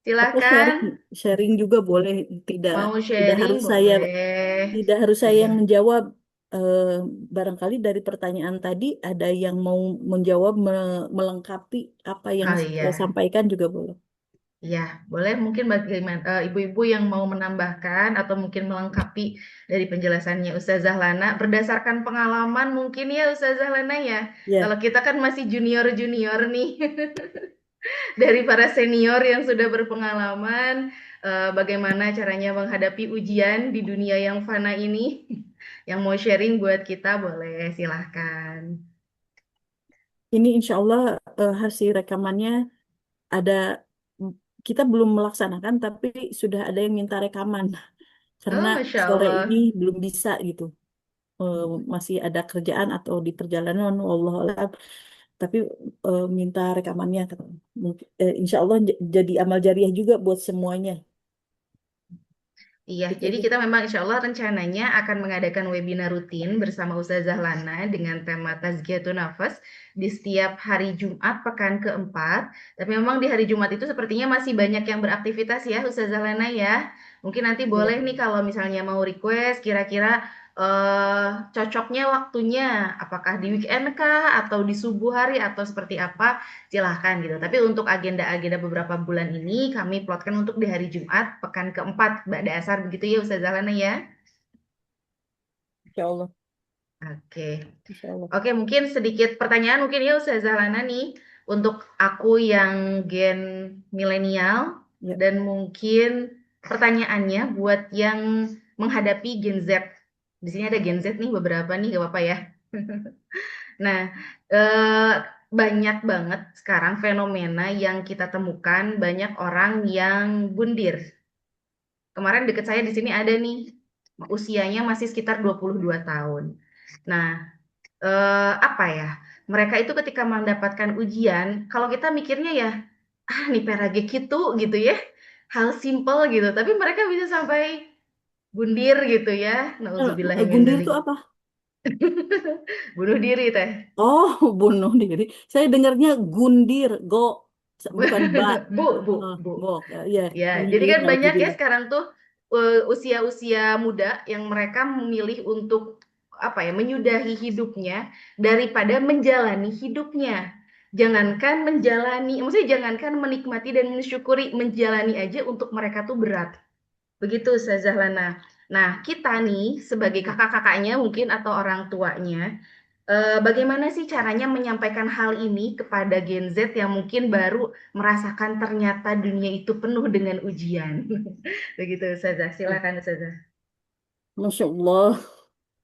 Atau Silakan. sharing juga boleh. Tidak Mau tidak sharing harus saya boleh. tidak harus saya Iya. yang menjawab. Eh, Barangkali dari pertanyaan tadi ada yang mau menjawab melengkapi apa yang Oh saya iya. sampaikan juga boleh. Iya, boleh mungkin bagaimana ibu-ibu yang mau menambahkan atau mungkin melengkapi dari penjelasannya Ustazah Lana berdasarkan pengalaman mungkin ya Ustazah Lana ya. Ya. Kalau kita kan masih junior-junior nih dari para senior yang sudah berpengalaman bagaimana caranya menghadapi ujian di dunia yang fana ini. Yang mau sharing buat kita boleh silahkan. Ini insya Allah hasil rekamannya ada, m- kita belum melaksanakan tapi sudah ada yang minta rekaman karena Oh, Masya sore ini Allah. belum bisa gitu. Eh, Masih ada kerjaan atau di perjalanan, Allah alam. Tapi minta rekamannya. Mungkin, insya Allah jadi amal jariah juga buat semuanya. Iya, Itu jadi aja. kita memang insya Allah rencananya akan mengadakan webinar rutin bersama Ustazah Lana dengan tema Tazkiyatun Nafas di setiap hari Jumat pekan keempat. Tapi memang di hari Jumat itu sepertinya masih banyak yang beraktivitas ya Ustazah Lana ya. Mungkin nanti boleh Ya. nih kalau misalnya mau request kira-kira cocoknya waktunya apakah di weekend kah atau di subuh hari atau seperti apa silahkan gitu. Tapi untuk agenda-agenda beberapa bulan ini kami plotkan untuk di hari Jumat pekan keempat Mbak Dasar begitu ya Ustazah Lana ya. Insya Allah. Oke. Insya Allah. Oke, mungkin sedikit pertanyaan mungkin ya Ustazah Lana nih untuk aku yang gen milenial Ya. dan mungkin pertanyaannya buat yang menghadapi Gen Z. Di sini ada Gen Z nih beberapa nih gak apa-apa ya. Nah, banyak banget sekarang fenomena yang kita temukan banyak orang yang bundir. Kemarin deket saya di sini ada nih, usianya masih sekitar 22 tahun. Nah, apa ya? Mereka itu ketika mendapatkan ujian, kalau kita mikirnya ya, ah nih perage gitu ya. Hal simple gitu, tapi mereka bisa sampai bundir gitu ya. Nauzubillahimin Gundir dzalik. itu apa? Bunuh diri teh. Oh, bunuh diri. Saya dengarnya gundir, go, bukan ba. Bu. Go. Ya, Ya, iya, jadi iya, kan banyak ya nauzubillah. sekarang tuh usia-usia muda yang mereka memilih untuk apa ya, menyudahi hidupnya daripada menjalani hidupnya. Jangankan menjalani, maksudnya jangankan menikmati dan mensyukuri, menjalani aja untuk mereka tuh berat. Begitu Ustazah Lana. Nah, kita nih sebagai kakak-kakaknya mungkin atau orang tuanya, bagaimana sih caranya menyampaikan hal ini kepada Gen Z yang mungkin baru merasakan ternyata dunia itu penuh dengan ujian? Begitu Ustazah, silakan Ustazah. Masya Allah,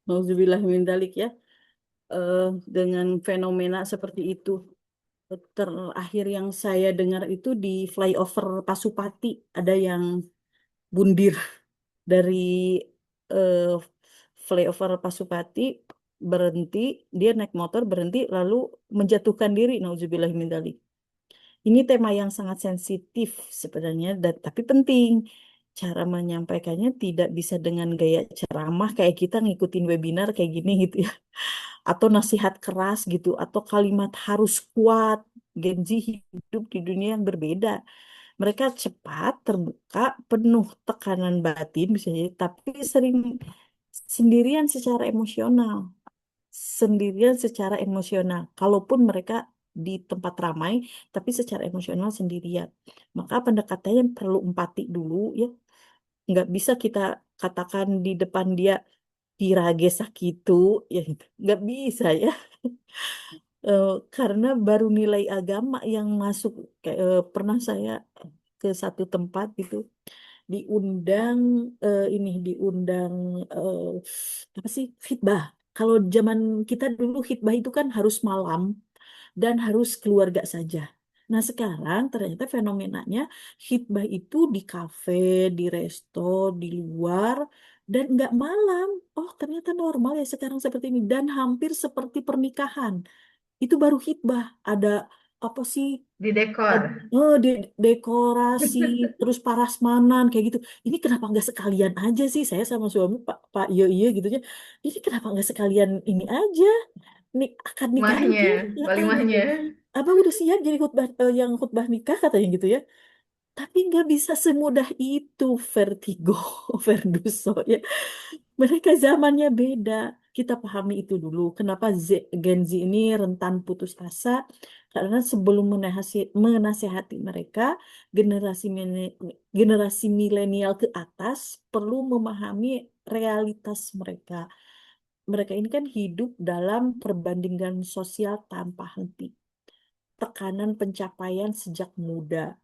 nauzubillah min dzalik ya. Eh, dengan fenomena seperti itu. Terakhir yang saya dengar itu di flyover Pasupati ada yang bundir dari eh, flyover Pasupati, berhenti, dia naik motor berhenti lalu menjatuhkan diri. Nauzubillah min dzalik. Ini tema yang sangat sensitif sebenarnya, dan tapi penting. Cara menyampaikannya tidak bisa dengan gaya ceramah kayak kita ngikutin webinar kayak gini gitu ya, atau nasihat keras gitu, atau kalimat harus kuat. Gen Z hidup di dunia yang berbeda. Mereka cepat, terbuka, penuh tekanan batin bisa jadi, tapi sering sendirian secara emosional. Sendirian secara emosional. Kalaupun mereka di tempat ramai, tapi secara emosional sendirian. Maka pendekatannya perlu empati dulu ya. Nggak bisa kita katakan di depan dia pirage sakitu, ya nggak bisa ya. Karena baru nilai agama yang masuk. Kayak, pernah saya ke satu tempat itu diundang, diundang, eh, apa sih, khitbah. Kalau zaman kita dulu khitbah itu kan harus malam dan harus keluarga saja. Nah sekarang ternyata fenomenanya khitbah itu di kafe, di resto, di luar, dan nggak malam. Oh ternyata normal ya sekarang seperti ini, dan hampir seperti pernikahan. Itu baru khitbah. Ada apa sih? Di dekor. Di dekorasi, terus parasmanan kayak gitu. Ini kenapa nggak sekalian aja sih? Saya sama suami Pak Pak iya iya gitu ya. Ini kenapa nggak sekalian ini aja? Akad nikah Mahnya, aja, gitu. walimahnya. Abang udah siap jadi khutbah, yang khutbah nikah katanya gitu ya. Tapi nggak bisa semudah itu, vertigo, Verduso ya. Mereka zamannya beda. Kita pahami itu dulu. Kenapa Gen Z ini rentan putus asa? Karena sebelum menasehati mereka, generasi milenial ke atas perlu memahami realitas mereka. Mereka ini kan hidup dalam perbandingan sosial tanpa henti. Tekanan pencapaian sejak muda.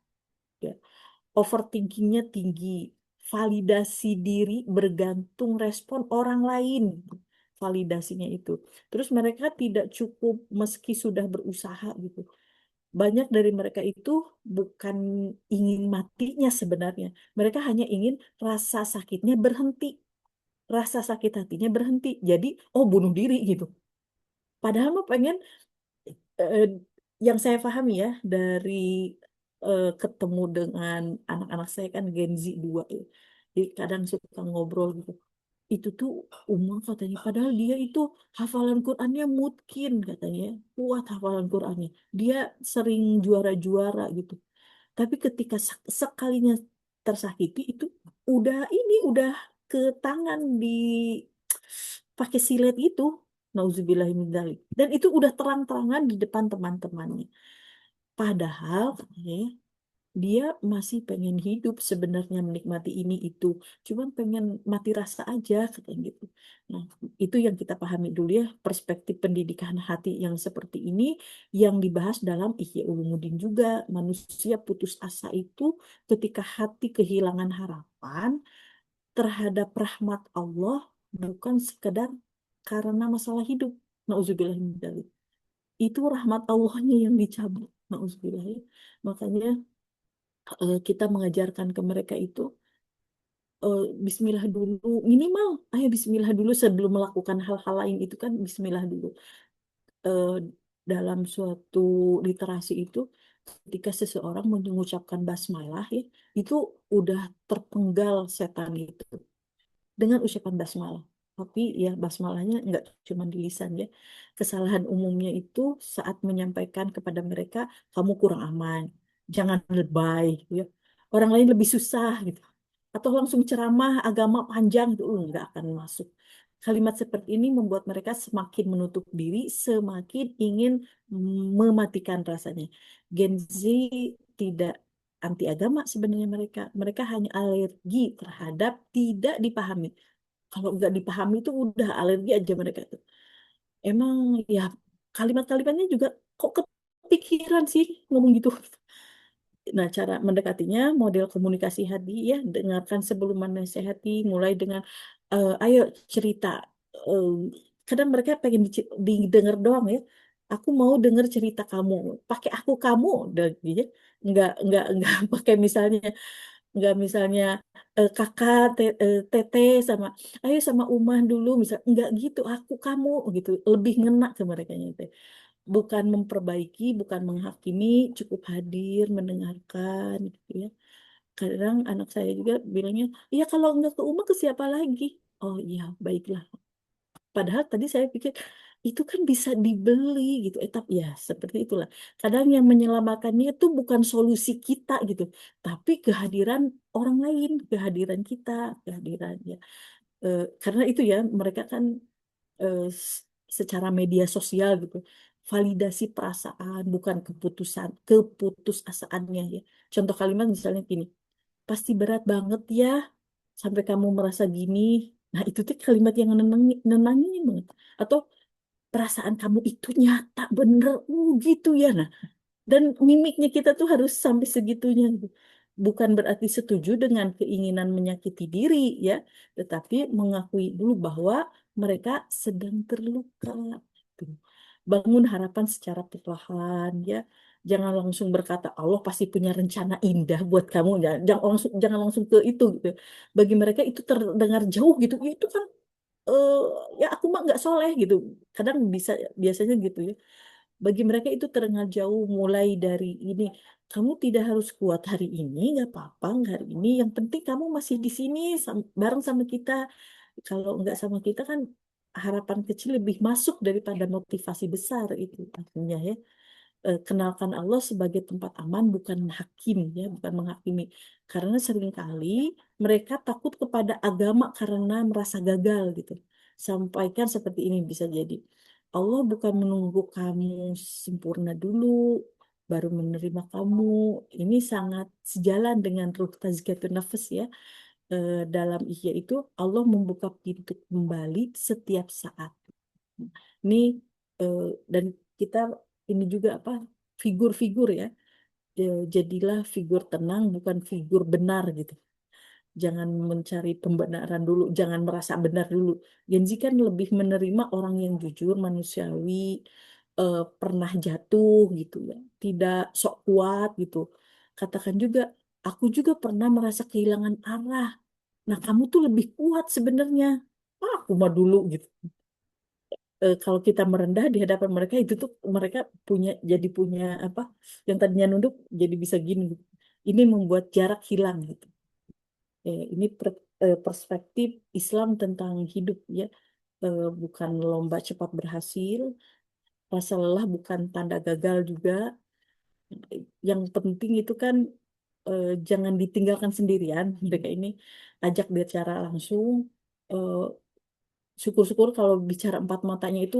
Ya. Overthinkingnya tinggi, validasi diri bergantung respon orang lain, validasinya itu. Terus mereka tidak cukup meski sudah berusaha gitu. Banyak dari mereka itu bukan ingin matinya sebenarnya, mereka hanya ingin rasa sakitnya berhenti, rasa sakit hatinya berhenti. Jadi, oh bunuh diri gitu. Padahal mah pengen, eh, yang saya pahami ya dari, ketemu dengan anak-anak saya kan Gen Z 2 ya. Jadi kadang suka ngobrol gitu. Itu tuh umur katanya. Padahal dia itu hafalan Qurannya mungkin katanya. Kuat hafalan Qurannya. Dia sering juara-juara gitu. Tapi ketika sekalinya tersakiti itu udah ke tangan di pakai silet itu. Nauzubillahimindzalik. Dan itu udah terang-terangan di depan teman-temannya. Padahal katanya ya, dia masih pengen hidup sebenarnya, menikmati ini itu. Cuman pengen mati rasa aja katanya gitu. Nah, itu yang kita pahami dulu ya, perspektif pendidikan hati yang seperti ini yang dibahas dalam Ihya Ulumuddin juga. Manusia putus asa itu ketika hati kehilangan harapan terhadap rahmat Allah, bukan sekedar karena masalah hidup. Nauzubillah min dzalik. Itu rahmat Allahnya yang dicabut. Nauzubillah ya. Makanya, kita mengajarkan ke mereka itu, Bismillah dulu, minimal ayo Bismillah dulu sebelum melakukan hal-hal lain, itu kan Bismillah dulu. Eh, Dalam suatu literasi itu, ketika seseorang mengucapkan basmalah ya, itu udah terpenggal setan gitu dengan ucapan basmalah. Tapi ya basmalahnya nggak cuma di lisan ya. Kesalahan umumnya itu saat menyampaikan kepada mereka, kamu kurang aman, jangan lebay, gitu ya. Orang lain lebih susah gitu. Atau langsung ceramah agama panjang itu nggak akan masuk. Kalimat seperti ini membuat mereka semakin menutup diri, semakin ingin mematikan rasanya. Gen Z tidak anti agama sebenarnya mereka. Mereka hanya alergi terhadap tidak dipahami. Kalau nggak dipahami itu udah alergi aja mereka tuh. Emang ya kalimat-kalimatnya juga kok kepikiran sih ngomong gitu. Nah, cara mendekatinya model komunikasi hadi ya, dengarkan sebelum menasehati, mulai dengan, ayo cerita. Eh, Kadang mereka pengen didengar doang ya. Aku mau dengar cerita kamu. Pakai aku kamu, udah gitu. Ya. Nggak pakai misalnya, nggak misalnya. kakak, tete sama ayo sama Umah dulu misal enggak gitu aku kamu gitu lebih ngena ke mereka itu bukan memperbaiki bukan menghakimi cukup hadir mendengarkan gitu ya kadang anak saya juga bilangnya iya kalau enggak ke Umah ke siapa lagi oh iya baiklah padahal tadi saya pikir itu kan bisa dibeli gitu. Tapi ya seperti itulah. Kadang yang menyelamatkannya itu bukan solusi kita gitu, tapi kehadiran orang lain, kehadiran kita, kehadiran ya. Karena itu ya mereka kan secara media sosial gitu, validasi perasaan bukan keputusasaannya ya. Contoh kalimat misalnya gini, pasti berat banget ya sampai kamu merasa gini. Nah, itu tuh kalimat yang nenangin banget. Atau perasaan kamu itu nyata bener, gitu ya. Nah, dan mimiknya kita tuh harus sampai segitunya. Gitu. Bukan berarti setuju dengan keinginan menyakiti diri ya, tetapi mengakui dulu bahwa mereka sedang terluka. Gitu. Bangun harapan secara perlahan ya. Jangan langsung berkata Allah pasti punya rencana indah buat kamu. Jangan langsung ke itu gitu. Bagi mereka itu terdengar jauh gitu. Ya, itu kan eh, ya aku mah nggak soleh gitu. Kadang biasanya gitu ya. Bagi mereka itu terdengar jauh mulai dari ini. Kamu tidak harus kuat hari ini, nggak apa-apa nggak hari ini. Yang penting kamu masih di sini bareng sama kita. Kalau nggak sama kita kan harapan kecil lebih masuk daripada motivasi besar itu artinya ya. Kenalkan Allah sebagai tempat aman bukan hakim ya, bukan menghakimi. Karena seringkali mereka takut kepada agama karena merasa gagal gitu. Sampaikan seperti ini bisa jadi. Allah bukan menunggu kamu sempurna dulu, baru menerima kamu. Ini sangat sejalan dengan ruh tazkiyatun nafas ya. Dalam ihya itu Allah membuka pintu kembali setiap saat. Ini eh, dan kita ini juga apa figur-figur ya. Jadilah figur tenang bukan figur benar gitu. Jangan mencari pembenaran dulu, jangan merasa benar dulu. Gen Z kan lebih menerima orang yang jujur, manusiawi, pernah jatuh gitu ya, tidak sok kuat gitu. Katakan juga, aku juga pernah merasa kehilangan arah. Nah, kamu tuh lebih kuat sebenarnya. Ah, aku mah dulu gitu. Kalau kita merendah di hadapan mereka itu tuh mereka punya apa yang tadinya nunduk jadi bisa gini gitu. Ini membuat jarak hilang gitu. Ini perspektif Islam tentang hidup ya. Bukan lomba cepat berhasil, rasa lelah bukan tanda gagal juga. Yang penting itu kan jangan ditinggalkan sendirian. Mereka ini ajak bicara langsung. Eh, Syukur-syukur kalau bicara empat matanya itu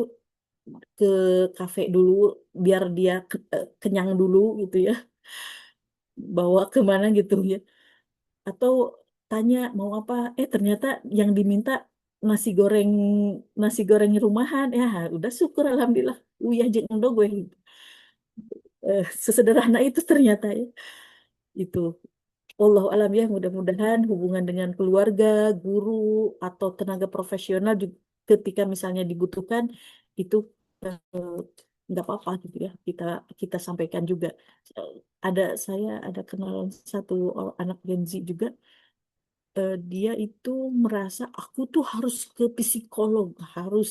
ke kafe dulu biar dia kenyang dulu gitu ya bawa kemana gitu ya atau tanya mau apa ternyata yang diminta nasi goreng nasi goreng rumahan ya udah syukur alhamdulillah uyah jeung endog gue sesederhana itu ternyata ya itu Allah alam ya mudah-mudahan hubungan dengan keluarga guru atau tenaga profesional juga ketika misalnya dibutuhkan itu eh, nggak apa-apa gitu ya kita kita sampaikan juga. Eh, saya ada kenalan satu anak Gen Z juga dia itu merasa aku tuh harus ke psikolog harus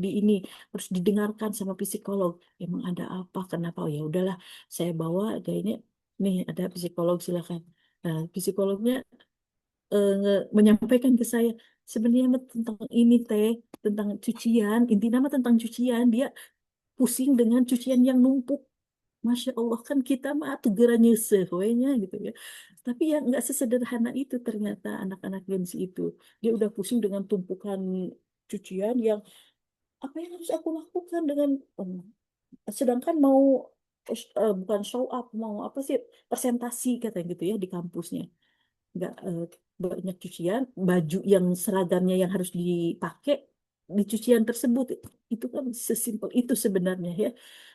di ini harus didengarkan sama psikolog emang ada apa kenapa oh, ya udahlah saya bawa kayaknya nih ada psikolog silakan. Nah, psikolognya menyampaikan ke saya sebenarnya mah tentang ini teh tentang cucian intinya mah tentang cucian dia pusing dengan cucian yang numpuk. Masya Allah kan kita mah tuh geranya sehwenya gitu ya. Tapi ya nggak sesederhana itu ternyata anak-anak Gen Z itu. Dia udah pusing dengan tumpukan cucian yang apa yang harus aku lakukan dengan sedangkan mau bukan show up mau apa sih presentasi katanya gitu ya di kampusnya. Nggak banyak cucian, baju yang seragamnya yang harus dipakai di cucian tersebut itu kan sesimpel itu sebenarnya ya.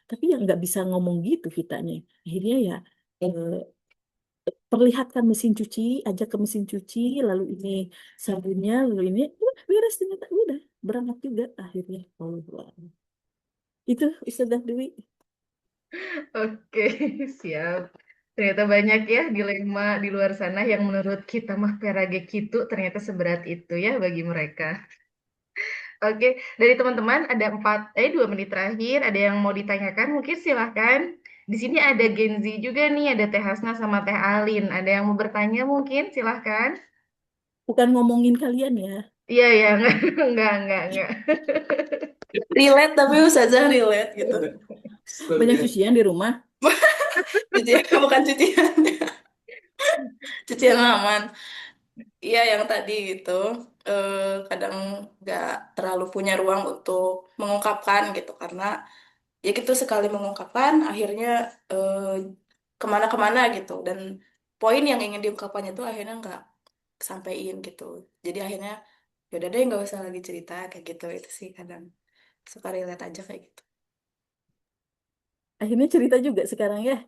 Tapi yang nggak bisa ngomong gitu kitanya. Akhirnya ya eh, perlihatkan mesin cuci, ajak ke mesin cuci, lalu ini sabunnya, lalu ini udah beres ternyata udah berangkat juga akhirnya. Allah. Itu Ustazah Dwi. Oke, siap. Ternyata banyak ya dilema di luar sana yang menurut kita mah perage gitu, ternyata seberat itu ya bagi mereka. Oke, dari teman-teman ada 2 menit terakhir, ada yang mau ditanyakan mungkin silahkan. Di sini ada Gen Z juga nih, ada Teh Hasna sama Teh Alin. Ada yang mau bertanya mungkin silahkan. Bukan ngomongin kalian ya. Iya ya, enggak. Relate tapi Ustazah relate gitu. Banyak cucian di rumah. Cucian bukan cucian, cucian aman. Iya yang tadi gitu. eh, Kadang nggak terlalu punya ruang untuk mengungkapkan gitu karena ya gitu sekali mengungkapkan akhirnya eh, kemana-kemana gitu dan poin yang ingin diungkapkannya itu akhirnya nggak sampein gitu. Jadi akhirnya yaudah deh nggak usah lagi cerita kayak gitu itu sih kadang suka relate aja kayak gitu. Akhirnya cerita juga sekarang ya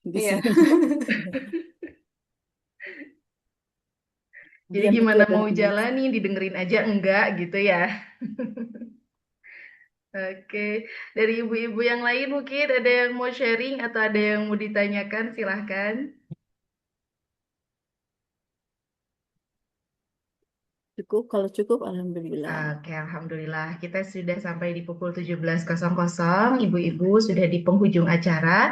di Iya. sini. Jadi Diam itu gimana adalah mau emas. jalani, didengerin aja enggak gitu ya. Oke, dari ibu-ibu yang lain mungkin ada yang mau sharing atau ada yang mau ditanyakan, silahkan. Cukup, kalau cukup, alhamdulillah. Oke, Alhamdulillah. Kita sudah sampai di pukul 17.00. Ibu-ibu sudah di penghujung acara.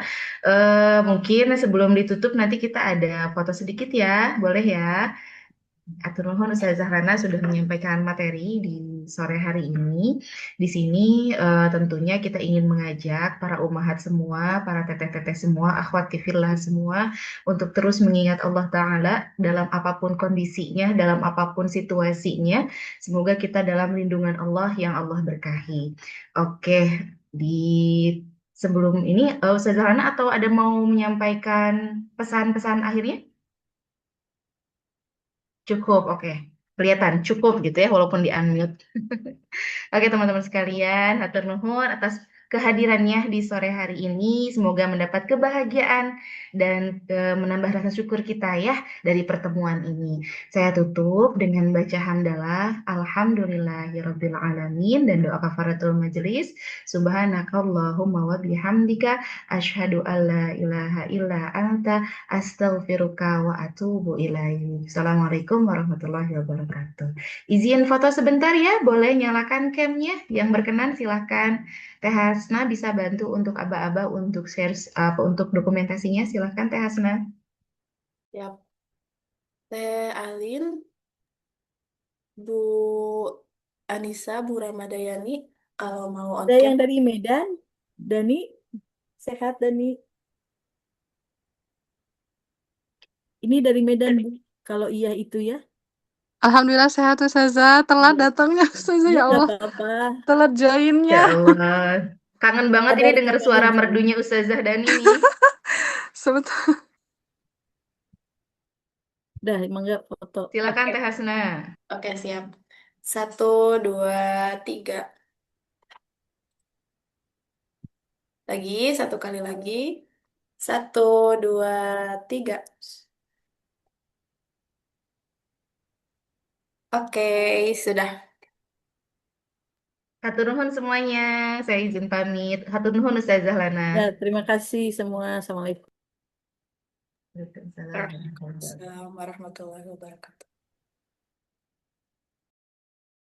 Mungkin sebelum ditutup nanti kita ada foto sedikit ya, boleh ya? Atur nuhun Ustazah Rana sudah menyampaikan materi di sore hari ini. Di sini tentunya kita ingin mengajak para umahat semua, para teteh-teteh semua, akhwat fillah semua untuk terus mengingat Allah Ta'ala dalam apapun kondisinya, dalam apapun situasinya. Semoga kita dalam lindungan Allah yang Allah berkahi. Oke, di sebelum ini Ustazah Rana atau ada mau menyampaikan pesan-pesan akhirnya? Cukup, oke. Kelihatan cukup gitu ya, walaupun di-unmute. Oke teman-teman sekalian, hatur nuhun atas kehadirannya di sore hari ini. Semoga mendapat kebahagiaan dan menambah rasa syukur kita ya dari pertemuan ini. Saya tutup dengan baca hamdalah, alhamdulillahirabbil alamin dan doa kafaratul majelis. Subhanakallahumma wa bihamdika asyhadu alla ilaha illa anta astaghfiruka wa atubu ilaik. Assalamualaikum warahmatullahi wabarakatuh. Izin foto sebentar ya, boleh nyalakan camnya. Yang berkenan silahkan. Teh Hasna bisa bantu untuk aba-aba untuk share untuk dokumentasinya. Silahkan Teh Hasna. Ya, Teh Alin, Bu Anissa, Bu Ramadayani, kalau mau on Ada cam. yang dari Medan, Dani, sehat Dani. Ini dari Medan, Bu. Kalau iya itu ya. Alhamdulillah sehat Ustazah, telat Iya, datangnya Ustazah iya ya nggak Allah, apa-apa. telat Ya joinnya. Allah. Kangen banget ini Kabarin, dengar suara kabarin soalnya. merdunya Ustazah Dani nih. Sebentar. Dah, emang nggak foto. Silakan Oke, Teh Hasna. oke siap. Satu, dua, tiga. Lagi, satu kali lagi. Satu, dua, tiga. Oke, sudah. Hatur nuhun semuanya. Saya izin pamit. Hatur nuhun Ustazah Lana. Ya, terima kasih semua. Assalamualaikum. Waalaikumsalam warahmatullahi wabarakatuh. Waalaikumsalam warahmatullahi wabarakatuh.